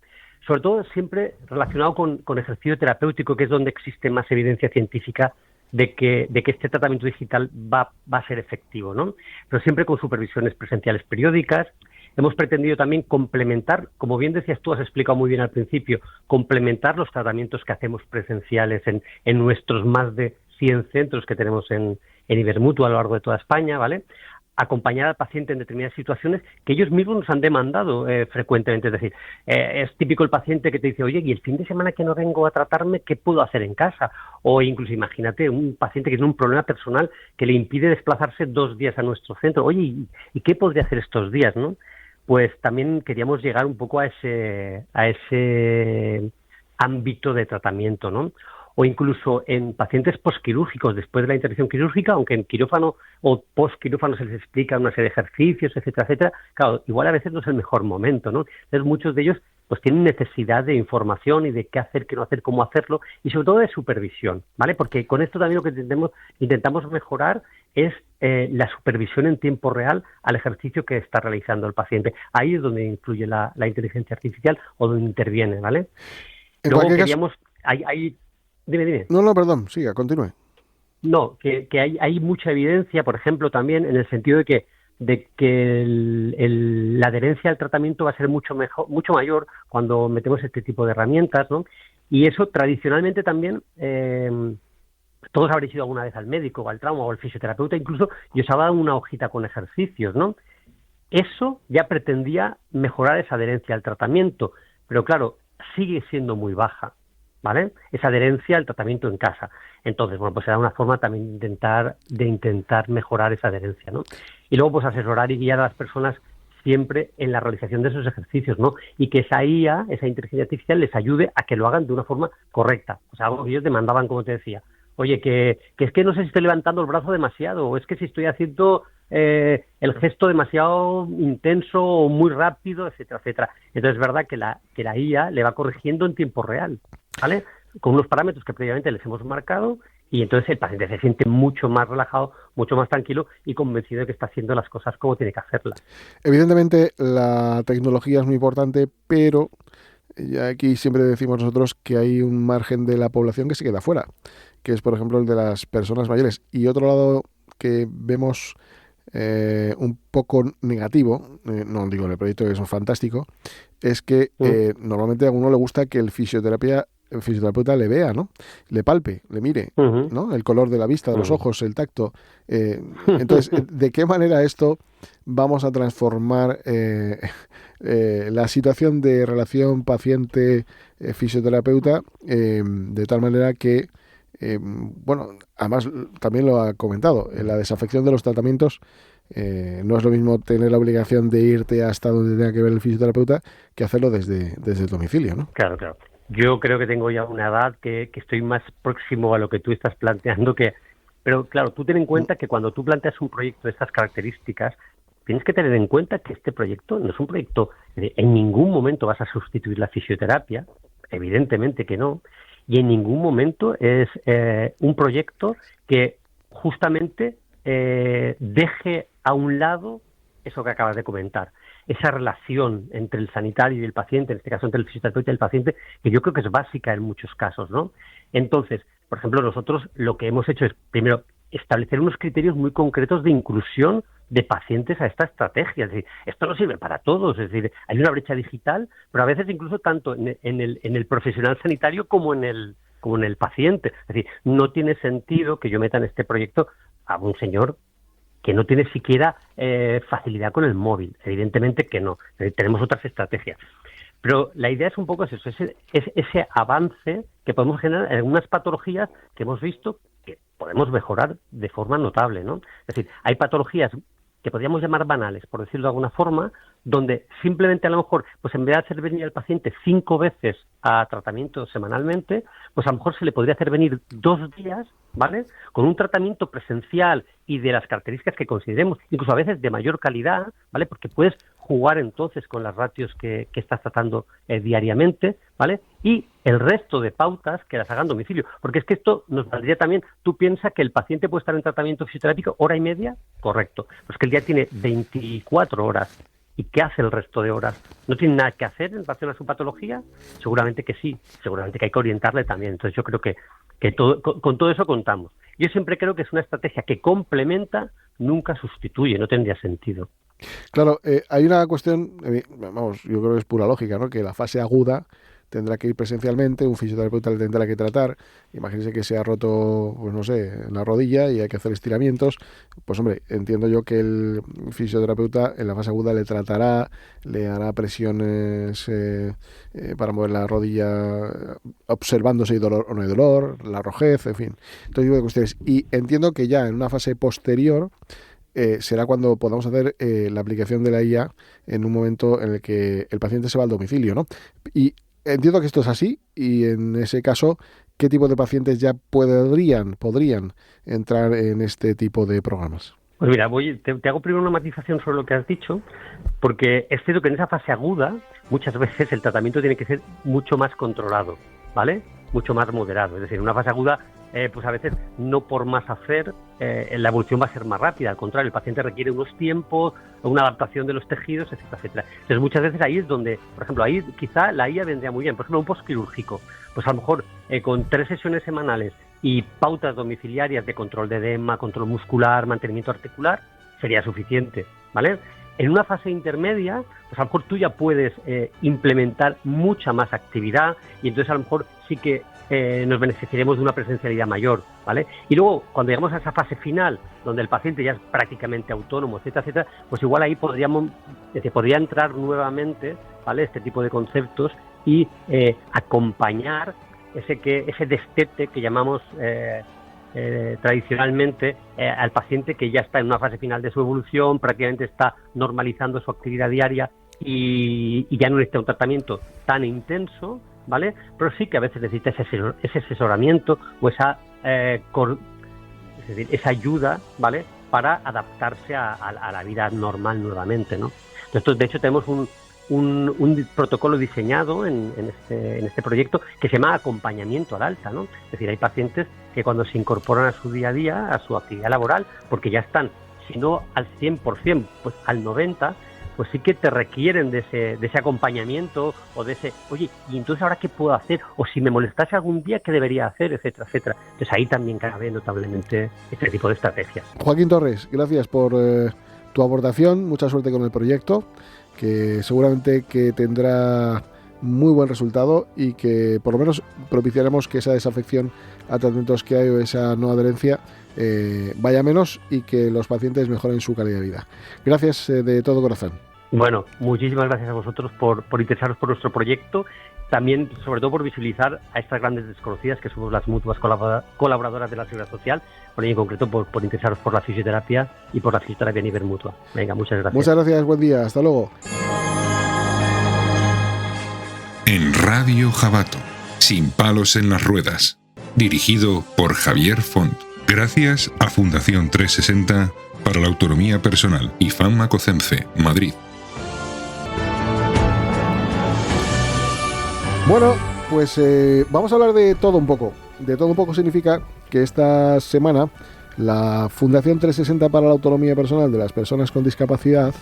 Speaker 7: Sobre todo siempre relacionado con ejercicio terapéutico, que es donde existe más evidencia científica de que este tratamiento digital va a ser efectivo, ¿no? Pero siempre con supervisiones presenciales periódicas. Hemos pretendido también complementar, como bien decías tú, has explicado muy bien al principio, complementar los tratamientos que hacemos presenciales en nuestros más de 100 centros que tenemos en Ibermutua a lo largo de toda España, ¿vale? Acompañar al paciente en determinadas situaciones que ellos mismos nos han demandado frecuentemente. Es decir, es típico el paciente que te dice, oye, y el fin de semana que no vengo a tratarme, ¿qué puedo hacer en casa? O incluso imagínate un paciente que tiene un problema personal que le impide desplazarse 2 días a nuestro centro. Oye, ¿y qué podría hacer estos días, no? Pues también queríamos llegar un poco a ese ámbito de tratamiento, ¿no? O incluso en pacientes posquirúrgicos, después de la intervención quirúrgica, aunque en quirófano o posquirófano se les explica una serie de ejercicios, etcétera, etcétera, claro, igual a veces no es el mejor momento, ¿no? Entonces muchos de ellos pues tienen necesidad de información y de qué hacer, qué no hacer, cómo hacerlo, y sobre todo de supervisión, ¿vale? Porque con esto también lo que intentamos mejorar es la supervisión en tiempo real al ejercicio que está realizando el paciente. Ahí es donde influye la inteligencia artificial o donde interviene, ¿vale? Luego queríamos... Dime.
Speaker 2: No, perdón, siga, continúe.
Speaker 7: No, que hay mucha evidencia, por ejemplo, también en el sentido de que la adherencia al tratamiento va a ser mucho mayor cuando metemos este tipo de herramientas, ¿no? Y eso tradicionalmente también... todos habréis ido alguna vez al médico o al trauma o al fisioterapeuta incluso y os ha dado una hojita con ejercicios, ¿no? Eso ya pretendía mejorar esa adherencia al tratamiento, pero claro, sigue siendo muy baja, ¿vale? Esa adherencia al tratamiento en casa. Entonces, bueno, pues será una forma también de intentar mejorar esa adherencia, ¿no? Y luego, pues asesorar y guiar a las personas siempre en la realización de esos ejercicios, ¿no? Y que esa IA, esa inteligencia artificial, les ayude a que lo hagan de una forma correcta. O sea, algo que ellos demandaban, como te decía. Oye, que es que no sé si estoy levantando el brazo demasiado, o es que si estoy haciendo el gesto demasiado intenso o muy rápido, etcétera, etcétera. Entonces es verdad que la IA le va corrigiendo en tiempo real, ¿vale? Con unos parámetros que previamente les hemos marcado, y entonces el paciente se siente mucho más relajado, mucho más tranquilo y convencido de que está haciendo las cosas como tiene que hacerlas.
Speaker 2: Evidentemente la tecnología es muy importante, pero aquí siempre decimos nosotros que hay un margen de la población que se queda fuera, que es, por ejemplo, el de las personas mayores. Y otro lado que vemos un poco negativo, no digo en el proyecto que es fantástico, es que normalmente a uno le gusta que el fisioterapeuta le vea, ¿no? Le palpe, le mire, ¿no? El color de la vista, de los ojos, el tacto. Entonces, ¿de qué manera esto vamos a transformar la situación de relación paciente-fisioterapeuta de tal manera que, bueno, además también lo ha comentado, la desafección de los tratamientos, no es lo mismo tener la obligación de irte hasta donde tenga que ver el fisioterapeuta que hacerlo desde el domicilio, ¿no?
Speaker 7: Claro. Yo creo que tengo ya una edad que estoy más próximo a lo que tú estás planteando pero claro, tú ten en cuenta que cuando tú planteas un proyecto de estas características, tienes que tener en cuenta que este proyecto no es un proyecto, en ningún momento vas a sustituir la fisioterapia, evidentemente que no, y en ningún momento es un proyecto que justamente deje a un lado eso que acabas de comentar, esa relación entre el sanitario y el paciente, en este caso entre el fisioterapeuta y el paciente, que yo creo que es básica en muchos casos, ¿no? Entonces, por ejemplo, nosotros lo que hemos hecho es, primero, establecer unos criterios muy concretos de inclusión de pacientes a esta estrategia. Es decir, esto no sirve para todos, es decir, hay una brecha digital, pero a veces incluso tanto en el profesional sanitario como en el paciente. Es decir, no tiene sentido que yo meta en este proyecto a un señor que no tiene siquiera facilidad con el móvil. Evidentemente que no. Tenemos otras estrategias. Pero la idea es un poco eso, ese avance que podemos generar en algunas patologías que hemos visto que podemos mejorar de forma notable, ¿no? Es decir, hay patologías que podríamos llamar banales, por decirlo de alguna forma, donde simplemente a lo mejor, pues en vez de hacer venir al paciente 5 veces a tratamiento semanalmente, pues a lo mejor se le podría hacer venir 2 días, ¿vale? Con un tratamiento presencial y de las características que consideremos, incluso a veces de mayor calidad, ¿vale? Porque puedes jugar entonces con las ratios que estás tratando diariamente, ¿vale? Y el resto de pautas que las hagan a domicilio. Porque es que esto nos valdría también, tú piensas que el paciente puede estar en tratamiento fisioterápico 1:30, correcto. Pues que el día tiene 24 horas. ¿Y qué hace el resto de horas? ¿No tiene nada que hacer en relación a su patología? Seguramente que sí, seguramente que hay que orientarle también. Entonces yo creo que con todo eso contamos. Yo siempre creo que es una estrategia que complementa, nunca sustituye, no tendría sentido.
Speaker 2: Claro, hay una cuestión, vamos, yo creo que es pura lógica, ¿no? Que la fase aguda tendrá que ir presencialmente, un fisioterapeuta le tendrá que tratar. Imagínense que se ha roto, pues no sé, la rodilla y hay que hacer estiramientos. Pues hombre, entiendo yo que el fisioterapeuta en la fase aguda le tratará, le hará presiones para mover la rodilla, observando si hay dolor o no hay dolor, la rojez, en fin, todo tipo de cuestiones. Y entiendo que ya en una fase posterior será cuando podamos hacer la aplicación de la IA en un momento en el que el paciente se va al domicilio, ¿no? Y entiendo que esto es así, y en ese caso, ¿qué tipo de pacientes ya podrían entrar en este tipo de programas?
Speaker 7: Pues mira, te hago primero una matización sobre lo que has dicho, porque es cierto que en esa fase aguda muchas veces el tratamiento tiene que ser mucho más controlado, ¿vale? Mucho más moderado. Es decir, en una fase aguda pues a veces no por más hacer, la evolución va a ser más rápida. Al contrario, el paciente requiere unos tiempos, una adaptación de los tejidos, etcétera, etcétera. Entonces muchas veces ahí es donde, por ejemplo, ahí quizá la IA vendría muy bien. Por ejemplo, un postquirúrgico, pues a lo mejor con 3 sesiones semanales y pautas domiciliarias de control de edema, control muscular, mantenimiento articular, sería suficiente, ¿vale? En una fase intermedia, pues a lo mejor tú ya puedes implementar mucha más actividad y entonces a lo mejor sí que nos beneficiaremos de una presencialidad mayor, ¿vale? Y luego, cuando llegamos a esa fase final, donde el paciente ya es prácticamente autónomo, etcétera, etcétera, pues igual ahí podría entrar nuevamente, ¿vale?, este tipo de conceptos y acompañar ese destete que llamamos tradicionalmente al paciente que ya está en una fase final de su evolución, prácticamente está normalizando su actividad diaria y ya no necesita un tratamiento tan intenso, ¿vale? Pero sí que a veces necesita ese asesoramiento o esa ayuda, ¿vale?, para adaptarse a la vida normal nuevamente, ¿no? Entonces, de hecho, tenemos un protocolo diseñado en este proyecto que se llama acompañamiento al alta, ¿no? Es decir, hay pacientes que cuando se incorporan a su día a día, a su actividad laboral, porque ya están, si no al 100%, pues al 90%, pues sí que te requieren de ese acompañamiento o de ese, oye, ¿y entonces ahora qué puedo hacer? O si me molestase algún día, ¿qué debería hacer? Etcétera, etcétera. Entonces ahí también cabe notablemente este tipo de estrategias.
Speaker 2: Joaquín Torres, gracias por tu aportación, mucha suerte con el proyecto, que seguramente que tendrá muy buen resultado y que por lo menos propiciaremos que esa desafección a tratamientos que hay o esa no adherencia vaya menos y que los pacientes mejoren su calidad de vida. Gracias de todo corazón.
Speaker 7: Bueno, muchísimas gracias a vosotros por interesaros por nuestro proyecto, también sobre todo por visibilizar a estas grandes desconocidas que somos las mutuas colaboradoras de la Seguridad Social, por ello en concreto por interesaros por la fisioterapia y por la fisioterapia a nivel mutua. Venga, muchas gracias.
Speaker 2: Muchas gracias, buen día, hasta luego.
Speaker 1: En Radio Jabato, sin palos en las ruedas, dirigido por Javier Font. Gracias a Fundación 360 para la Autonomía Personal y FAM-Macocemce, Madrid.
Speaker 2: Bueno, pues vamos a hablar de todo un poco. De todo un poco significa que esta semana la Fundación 360 para la Autonomía Personal de las Personas con Discapacidad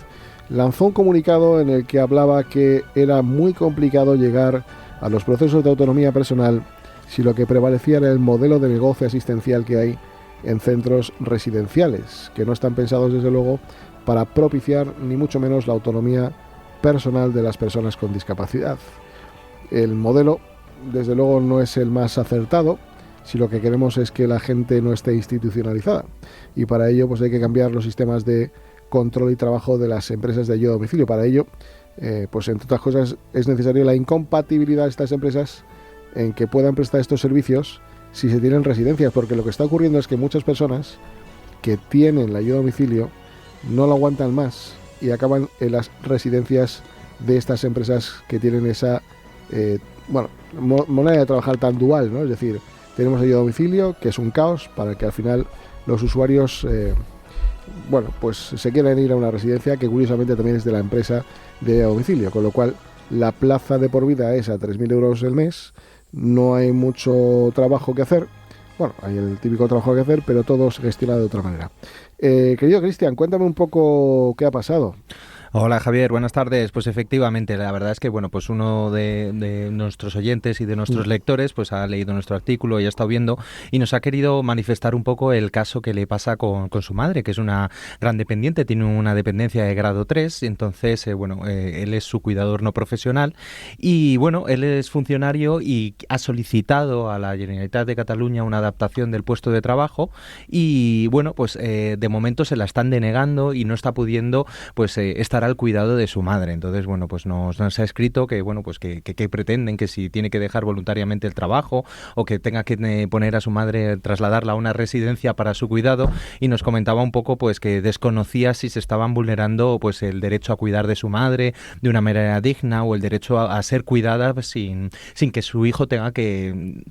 Speaker 2: lanzó un comunicado en el que hablaba que era muy complicado llegar a los procesos de autonomía personal si lo que prevalecía era el modelo de negocio asistencial que hay en centros residenciales, que no están pensados desde luego para propiciar ni mucho menos la autonomía personal de las personas con discapacidad. El modelo desde luego no es el más acertado si lo que queremos es que la gente no esté institucionalizada, y para ello pues hay que cambiar los sistemas de control y trabajo de las empresas de ayuda a domicilio. Para ello pues entre otras cosas es necesaria la incompatibilidad de estas empresas en que puedan prestar estos servicios si se tienen residencias, porque lo que está ocurriendo es que muchas personas que tienen la ayuda a domicilio no lo aguantan más y acaban en las residencias de estas empresas que tienen esa manera de trabajar tan dual, ¿no? Es decir, tenemos ayuda a domicilio, que es un caos para que al final los usuarios pues se quieran ir a una residencia que curiosamente también es de la empresa de ayuda a domicilio, con lo cual la plaza de por vida es a 3.000 euros el mes. No hay mucho trabajo que hacer. Bueno, hay el típico trabajo que hacer, pero todo se gestiona de otra manera. Querido Cristian, cuéntame un poco qué ha pasado.
Speaker 8: Hola Javier, buenas tardes. Pues efectivamente, la verdad es que bueno, pues uno de nuestros oyentes y de nuestros lectores pues ha leído nuestro artículo y ha estado viendo y nos ha querido manifestar un poco el caso que le pasa con su madre, que es una gran dependiente, tiene una dependencia de grado 3, entonces él es su cuidador no profesional y bueno, él es funcionario y ha solicitado a la Generalitat de Cataluña una adaptación del puesto de trabajo y bueno, pues de momento se la están denegando y no está pudiendo pues estar al cuidado de su madre. Entonces, bueno, pues nos ha escrito que, bueno, pues que pretenden, que si tiene que dejar voluntariamente el trabajo o que tenga que poner a su madre, trasladarla a una residencia para su cuidado, y nos comentaba un poco pues que desconocía si se estaban vulnerando pues el derecho a cuidar de su madre de una manera digna o el derecho a ser cuidada sin que su hijo tenga que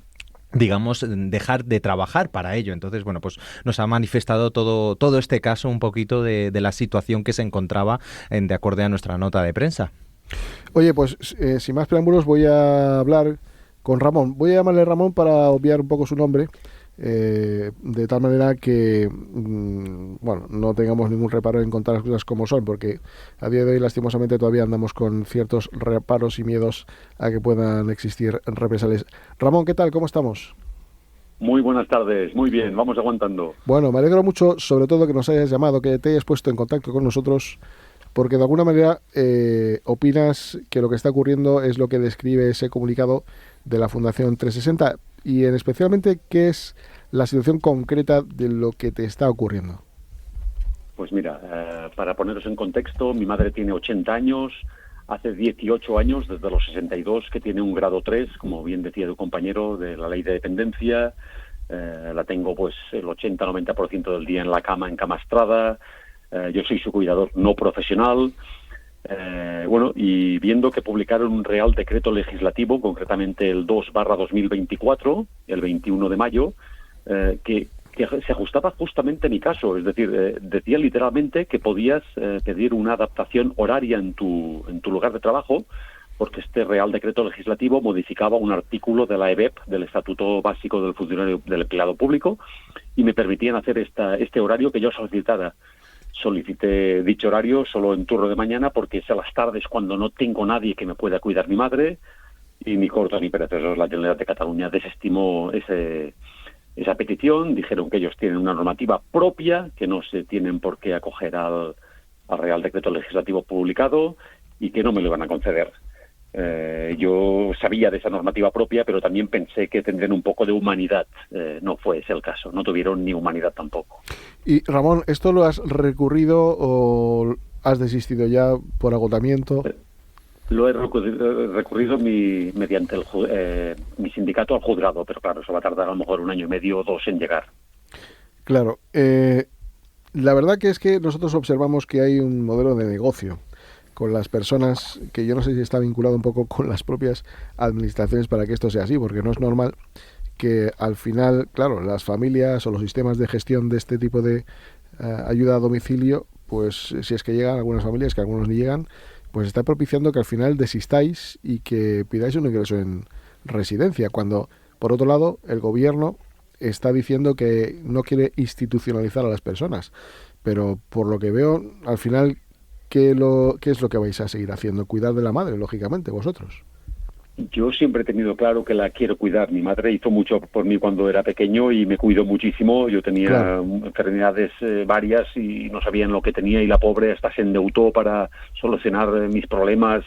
Speaker 8: digamos, dejar de trabajar para ello. Entonces, bueno, pues nos ha manifestado todo este caso un poquito de la situación que se encontraba de acuerdo a nuestra nota de prensa.
Speaker 2: Oye, pues sin más preámbulos voy a hablar con Ramón. Voy a llamarle Ramón para obviar un poco su nombre, de tal manera que bueno, no tengamos ningún reparo en contar las cosas como son, porque a día de hoy lastimosamente todavía andamos con ciertos reparos y miedos a que puedan existir represalias. Ramón, ¿qué tal? ¿Cómo estamos?
Speaker 9: Muy buenas tardes, muy bien, vamos aguantando.
Speaker 2: Bueno, me alegro mucho, sobre todo que nos hayas llamado, que te hayas puesto en contacto con nosotros, porque de alguna manera opinas que lo que está ocurriendo es lo que describe ese comunicado de la Fundación 360 y en especialmente qué es la situación concreta de lo que te está ocurriendo.
Speaker 9: Pues mira, para poneros en contexto, mi madre tiene 80 años, hace 18 años, desde los 62, que tiene un grado 3, como bien decía tu compañero, de la ley de dependencia. La tengo pues el 80-90% del día en la cama, encamastrada. Yo soy su cuidador no profesional. Bueno, y viendo que publicaron un Real Decreto Legislativo, concretamente el 2/2024, el 21 de mayo, que se ajustaba justamente a mi caso, es decir, decía literalmente que podías pedir una adaptación horaria en tu lugar de trabajo, porque este Real Decreto Legislativo modificaba un artículo de la EBEP, del Estatuto Básico del Funcionario del Empleado Público, y me permitían hacer este horario que yo solicitara. Solicité dicho horario solo en turno de mañana, porque es a las tardes cuando no tengo nadie que me pueda cuidar mi madre, y ni corto ni perezoso. La Generalitat de Cataluña desestimó esa petición, dijeron que ellos tienen una normativa propia, que no se tienen por qué acoger al Real Decreto Legislativo publicado y que no me lo iban a conceder. Yo sabía de esa normativa propia, pero también pensé que tendrían un poco de humanidad. No fue ese el caso, no tuvieron ni humanidad tampoco.
Speaker 2: Y Ramón, ¿esto lo has recurrido o has desistido ya por agotamiento?
Speaker 9: Lo he recurrido mediante mi sindicato al juzgado, pero claro, eso va a tardar a lo mejor 1 año y medio o 2 en llegar.
Speaker 2: Claro, la verdad que es que nosotros observamos que hay un modelo de negocio con las personas que yo no sé si está vinculado un poco con las propias administraciones para que esto sea así, porque no es normal que al final, claro, las familias o los sistemas de gestión de este tipo de ayuda a domicilio, pues si es que llegan algunas familias, que algunos ni llegan, pues está propiciando que al final desistáis y que pidáis un ingreso en residencia, cuando, por otro lado, el gobierno está diciendo que no quiere institucionalizar a las personas. Pero por lo que veo, al final, ¿qué es lo que vais a seguir haciendo? Cuidar de la madre, lógicamente, vosotros.
Speaker 9: Yo siempre he tenido claro que la quiero cuidar. Mi madre hizo mucho por mí cuando era pequeño y me cuidó muchísimo. Yo tenía enfermedades varias y no sabían lo que tenía, y la pobre hasta se endeudó para solucionar mis problemas.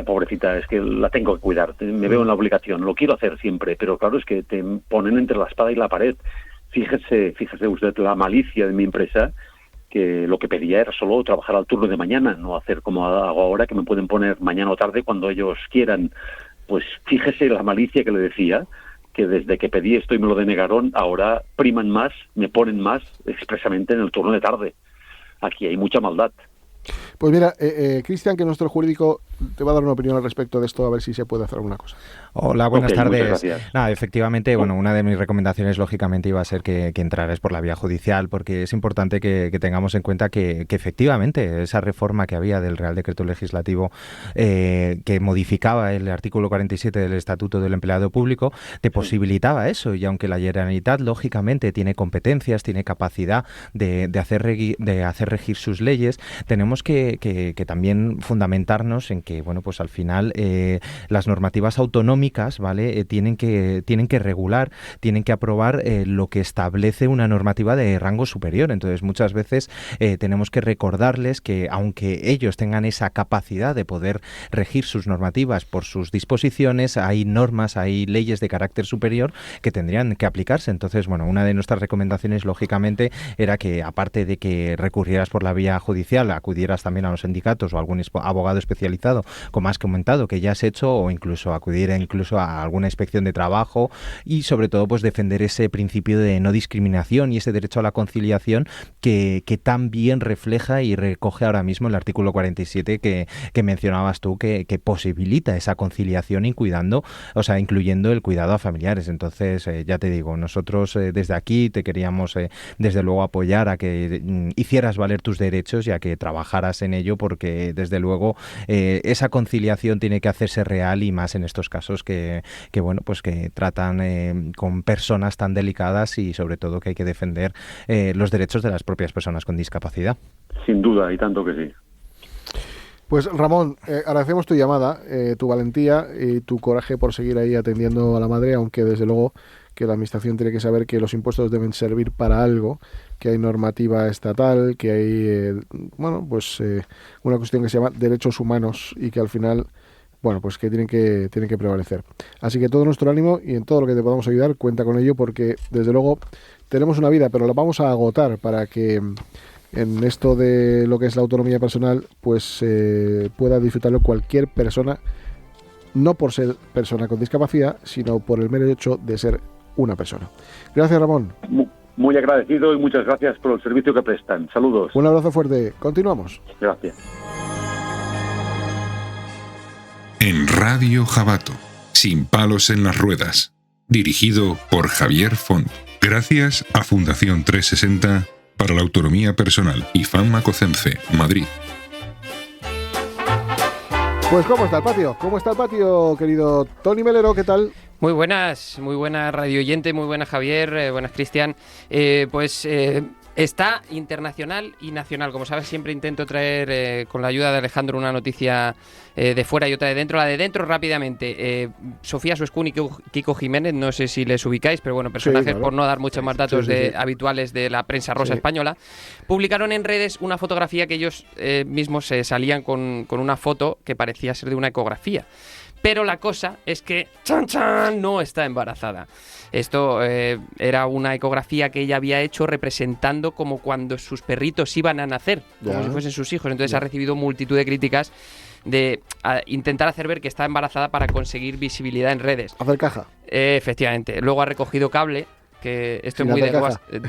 Speaker 9: Pobrecita, es que la tengo que cuidar. Me veo en la obligación. Lo quiero hacer siempre, pero claro, es que te ponen entre la espada y la pared. Fíjese usted la malicia de mi empresa, que lo que pedía era solo trabajar al turno de mañana, no hacer como hago ahora, que me pueden poner mañana o tarde cuando ellos quieran. Pues fíjese la malicia que le decía, que desde que pedí esto y me lo denegaron, ahora priman más, me ponen más expresamente en el turno de tarde. Aquí hay mucha maldad.
Speaker 2: Pues mira, Cristian, que nuestro jurídico te va a dar una opinión al respecto de esto, a ver si se puede hacer alguna cosa.
Speaker 8: Hola, buenas tardes.
Speaker 2: Nada,
Speaker 8: efectivamente, bueno, una de mis recomendaciones lógicamente iba a ser que entraras por la vía judicial, porque es importante que tengamos en cuenta que efectivamente esa reforma que había del Real Decreto Legislativo que modificaba el artículo 47 del Estatuto del Empleado Público te posibilitaba eso, y aunque la Generalitat lógicamente tiene competencias, tiene capacidad de hacer regir sus leyes, tenemos que también fundamentarnos en que, bueno, pues al final las normativas autonómicas, ¿vale? Tienen que regular, tienen que aprobar lo que establece una normativa de rango superior. Entonces, muchas veces tenemos que recordarles que, aunque ellos tengan esa capacidad de poder regir sus normativas por sus disposiciones, hay normas, hay leyes de carácter superior que tendrían que aplicarse. Entonces, bueno, una de nuestras recomendaciones, lógicamente, era que, aparte de que recurrieras por la vía judicial, acudieras también a los sindicatos o a algún abogado especializado, como has comentado, que ya has hecho, o incluso acudir a alguna inspección de trabajo, y sobre todo pues defender ese principio de no discriminación y ese derecho a la conciliación que tan bien refleja y recoge ahora mismo el artículo 47 que mencionabas tú, que posibilita esa conciliación incluyendo el cuidado a familiares. Entonces, ya te digo, nosotros desde aquí te queríamos desde luego apoyar a que hicieras valer tus derechos y a que trabajaras en ello, porque desde luego esa conciliación tiene que hacerse real, y más en estos casos que bueno, pues que tratan con personas tan delicadas, y sobre todo que hay que defender los derechos de las propias personas con discapacidad.
Speaker 9: Sin duda, y tanto que sí.
Speaker 2: Pues Ramón, agradecemos tu llamada, tu valentía y tu coraje por seguir ahí atendiendo a la madre, aunque desde luego que la Administración tiene que saber que los impuestos deben servir para algo, que hay normativa estatal, que hay, una cuestión que se llama derechos humanos y que al final, bueno, pues que tienen que prevalecer. Así que todo nuestro ánimo, y en todo lo que te podamos ayudar, cuenta con ello, porque desde luego tenemos una vida, pero la vamos a agotar para que en esto de lo que es la autonomía personal, pues pueda disfrutarlo cualquier persona, no por ser persona con discapacidad, sino por el mero hecho de ser una persona. Gracias, Ramón.
Speaker 9: Muy agradecido y muchas gracias por el servicio que prestan. Saludos.
Speaker 2: Un abrazo fuerte. Continuamos.
Speaker 9: Gracias.
Speaker 1: En Radio Jabato, sin palos en las ruedas, dirigido por Javier Font. Gracias a Fundación 360 para la autonomía personal y FAM Macocemce, Madrid.
Speaker 2: Pues ¿cómo está el patio? ¿Cómo está el patio, querido Tony Melero? ¿Qué tal?
Speaker 10: Muy buenas radio oyente, muy buenas Javier, buenas Cristian. Está internacional y nacional. Como sabes, siempre intento traer con la ayuda de Alejandro una noticia de fuera y otra de dentro. La de dentro rápidamente. Sofía Suescún y Kiko Jiménez, no sé si les ubicáis, pero bueno, personajes, sí, claro, por no dar muchos más datos habituales de la prensa rosa española, publicaron en redes una fotografía que ellos mismos salían con una foto que parecía ser de una ecografía. Pero la cosa es que ¡chan, chan!, no está embarazada. Esto era una ecografía que ella había hecho representando como cuando sus perritos iban a nacer, como si fuesen sus hijos. Entonces ha recibido multitud de críticas de intentar hacer ver que está embarazada para conseguir visibilidad en redes.
Speaker 2: Hacer caja.
Speaker 10: Efectivamente. Luego ha recogido cable, que esto es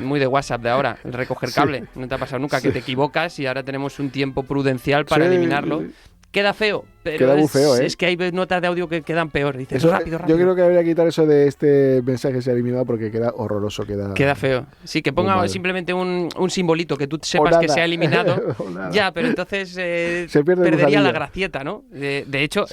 Speaker 10: muy de WhatsApp de ahora, el recoger cable. No te ha pasado nunca que te equivocas y ahora tenemos un tiempo prudencial para eliminarlo. Queda feo, pero
Speaker 2: queda muy feo,
Speaker 10: es que hay notas de audio que quedan peor. Dices,
Speaker 2: eso,
Speaker 10: rápido.
Speaker 2: Yo creo que habría que quitar eso de este mensaje se ha eliminado porque queda horroroso. Queda
Speaker 10: feo. Sí, que ponga simplemente un simbolito que tú sepas que se ha eliminado. Ya, pero entonces perdería la gracieta, ¿no? De hecho,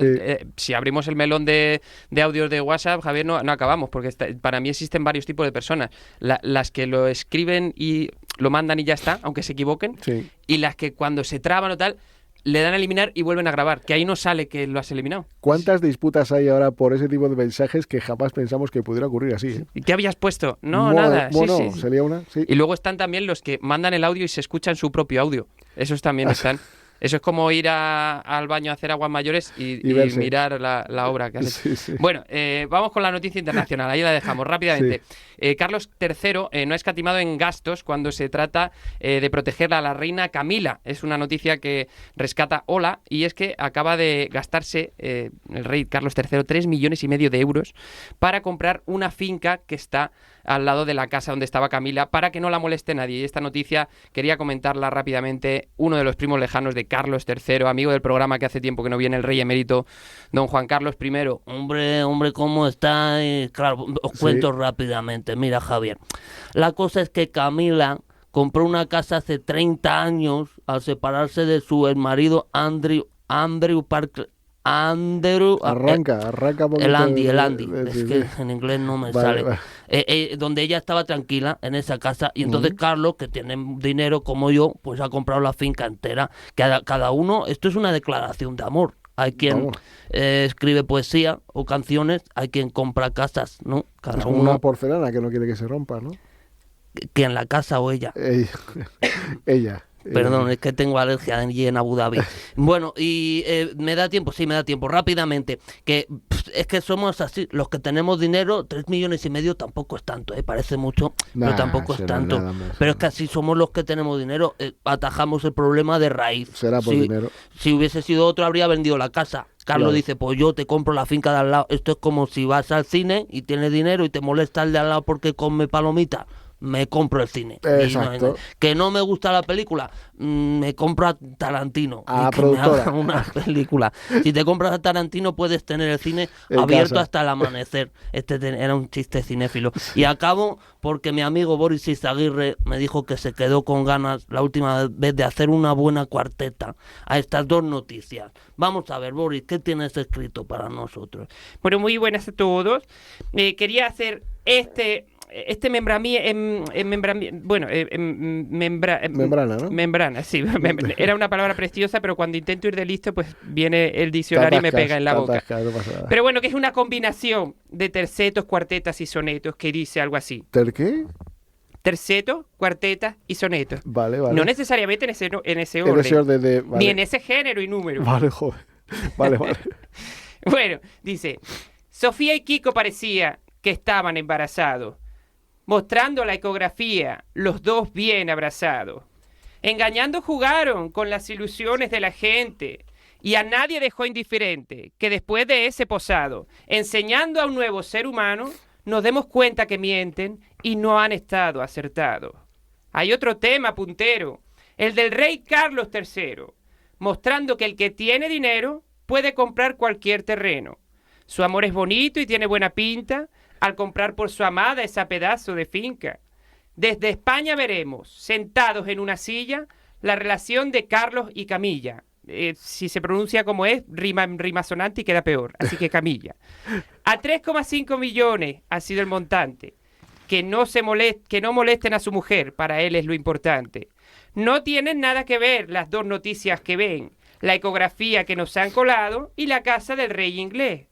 Speaker 10: si abrimos el melón de audios de WhatsApp, Javier, no acabamos, porque para mí existen varios tipos de personas. Las que lo escriben y lo mandan y ya está, aunque se equivoquen. Sí. Y las que cuando se traban o tal, le dan a eliminar y vuelven a grabar, que ahí no sale que lo has eliminado.
Speaker 2: ¿Cuántas disputas hay ahora por ese tipo de mensajes que jamás pensamos que pudiera ocurrir así? ¿Eh?
Speaker 10: ¿Y qué habías puesto? No, nada.
Speaker 2: Bueno, sería una. Sí.
Speaker 10: Y luego están también los que mandan el audio y se escuchan su propio audio. Esos también están. Eso es como ir al baño a hacer aguas mayores y mirar la obra que has hecho. Sí. Bueno, vamos con la noticia internacional. Ahí la dejamos rápidamente. Sí. Carlos III no ha escatimado en gastos cuando se trata de proteger a la reina Camila. Es una noticia que rescata Hola, y es que acaba de gastarse el rey Carlos III 3,5 millones de euros para comprar una finca que está al lado de la casa donde estaba Camila, para que no la moleste nadie. Y esta noticia quería comentarla rápidamente. Uno de los primos lejanos de Carlos III, amigo del programa, que hace tiempo que no viene, el rey emérito, don Juan Carlos I.
Speaker 11: Hombre, ¿cómo está? Claro, os cuento rápidamente. Mira, Javier, la cosa es que Camila compró una casa hace 30 años al separarse de su marido Andrew Parker.
Speaker 2: Arranca
Speaker 11: el Andy. Es que en inglés no me sale. Donde ella estaba tranquila en esa casa, y entonces Carlos, que tiene dinero como yo, pues ha comprado la finca entera. Cada uno, esto es una declaración de amor. Hay quien escribe poesía o canciones, hay quien compra casas, ¿no?
Speaker 2: Cada es como uno, una porcelana que no quiere que se rompa, ¿no?
Speaker 11: ¿Quién, la casa o ella?
Speaker 2: Ella.
Speaker 11: Perdón, es que tengo alergia allí en Abu Dhabi. Bueno, y me da tiempo rápidamente. Que es que somos así, los que tenemos dinero, 3,5 millones tampoco es tanto, parece mucho, pero tampoco es tanto. Pero es que así somos los que tenemos dinero, atajamos el problema de raíz.
Speaker 2: Será por dinero.
Speaker 11: Si hubiese sido otro, habría vendido la casa. Carlos dice, pues yo te compro la finca de al lado. Esto es como si vas al cine y tienes dinero y te molesta el de al lado porque come palomita. me compro el cine.
Speaker 2: Exacto.
Speaker 11: Que no me gusta la película, me compro a Tarantino.
Speaker 2: A la
Speaker 11: que me
Speaker 2: productora.
Speaker 11: haga una película. Si te compras a Tarantino puedes tener el cine
Speaker 2: En
Speaker 11: abierto
Speaker 2: casa.
Speaker 11: hasta el amanecer. Era un chiste cinéfilo. Y acabo porque mi amigo Boris Izaguirre me dijo que se quedó con ganas la última vez de hacer una buena cuarteta a estas dos noticias. Vamos a ver, Boris, ¿qué tienes escrito para nosotros?
Speaker 10: Bueno, muy buenas a todos. Quería hacer
Speaker 2: membrana, ¿no?
Speaker 10: Membrana, sí. Era una palabra preciosa, pero cuando intento ir de listo, pues viene el diccionario y me pega en la boca.
Speaker 2: No pasa nada.
Speaker 10: Pero bueno, que es una combinación de tercetos, cuartetas y sonetos, que dice algo así.
Speaker 2: ¿Ter qué?
Speaker 10: Tercetos, cuartetas y sonetos.
Speaker 2: Vale.
Speaker 10: No necesariamente en ese orden.
Speaker 2: En ese orden
Speaker 10: Ni en ese género y número.
Speaker 2: Vale, joder. Vale.
Speaker 10: Bueno, dice, Sofía y Kiko parecía que estaban embarazados, mostrando la ecografía, los dos bien abrazados. Engañando jugaron con las ilusiones de la gente y a nadie dejó indiferente que después de ese posado, enseñando a un nuevo ser humano, nos demos cuenta que mienten y no han estado acertados. Hay otro tema puntero, el del rey Carlos III, mostrando que el que tiene dinero puede comprar cualquier terreno. Su amor es bonito y tiene buena pinta al comprar por su amada ese pedazo de finca. Desde España veremos, sentados en una silla, la relación de Carlos y Camilla. Si se pronuncia como es, rima sonante y queda peor, así que Camilla. A 3,5 millones ha sido el montante. Que no molesten a su mujer, para él es lo importante. No tienen nada que ver las dos noticias que ven, la ecografía que nos han colado y la casa del rey inglés.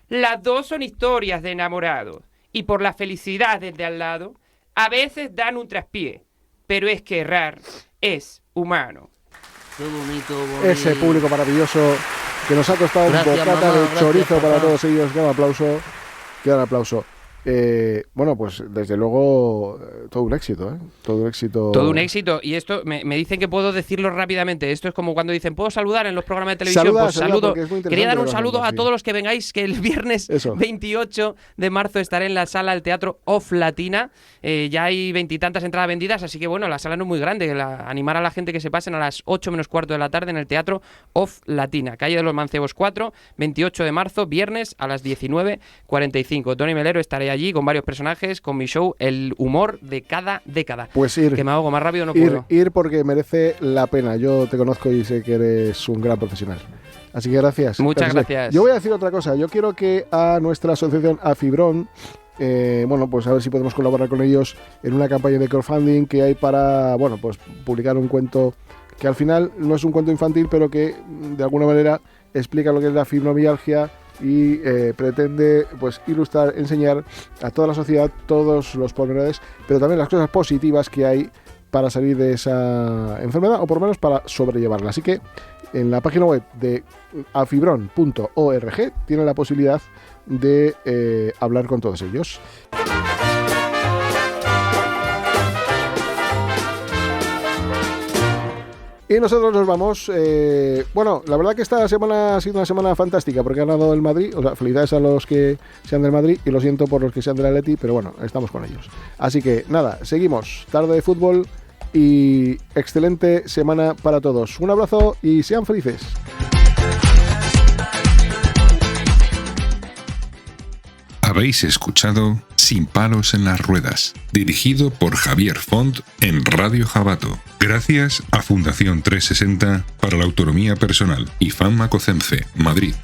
Speaker 10: Las dos son historias de enamorados y por la felicidad desde al lado a veces dan un traspié, pero es que errar es humano.
Speaker 11: Qué bonito, bonito.
Speaker 2: Ese público maravilloso que nos ha costado un bocata de chorizo para todos ellos. Gran aplauso. Bueno, pues desde luego todo un éxito, ¿eh? Todo un éxito.
Speaker 10: Y esto me dicen que puedo decirlo rápidamente. Esto es como cuando dicen, ¿puedo saludar en los programas de televisión? Pues saludo. Quería dar un saludo a todos los que vengáis, que el viernes 28 de marzo estaré en la sala del Teatro Off Latina. Ya hay 20 y tantas entradas vendidas, así que bueno, la sala no es muy grande. Animar a la gente que se pasen a las 8 menos cuarto de la tarde en el Teatro Off Latina, calle de los Mancebos 4, 28 de marzo, viernes a las 19:45. Tony Melero estaré allí con varios personajes, con mi show El humor de cada década.
Speaker 2: Pues ir.
Speaker 10: Que me ahogo más rápido, no puedo.
Speaker 2: Ir porque merece la pena. Yo te conozco y sé que eres un gran profesional. Así que gracias.
Speaker 10: Muchas gracias.
Speaker 2: Yo voy a decir otra cosa. Yo quiero que a nuestra asociación Afibrón, bueno, pues a ver si podemos colaborar con ellos en una campaña de crowdfunding que hay para, bueno, pues publicar un cuento que al final no es un cuento infantil, pero que de alguna manera explica lo que es la fibromialgia y pretende pues ilustrar, enseñar a toda la sociedad todos los pormenores, pero también las cosas positivas que hay para salir de esa enfermedad o por lo menos para sobrellevarla. Así que en la página web de afibron.org tienen la posibilidad de hablar con todos ellos. Y nosotros nos vamos. Bueno, la verdad que esta semana ha sido una semana fantástica porque ha ganado el Madrid. O sea, felicidades a los que sean del Madrid y lo siento por los que sean del Atleti, pero bueno, estamos con ellos. Así que nada, seguimos. Tarde de fútbol y excelente semana para todos. Un abrazo y sean felices.
Speaker 1: Habéis escuchado Sin palos en las ruedas, dirigido por Javier Font en Radio Jabato. Gracias a Fundación 360 para la Autonomía Personal y Fama Cocemce, Madrid.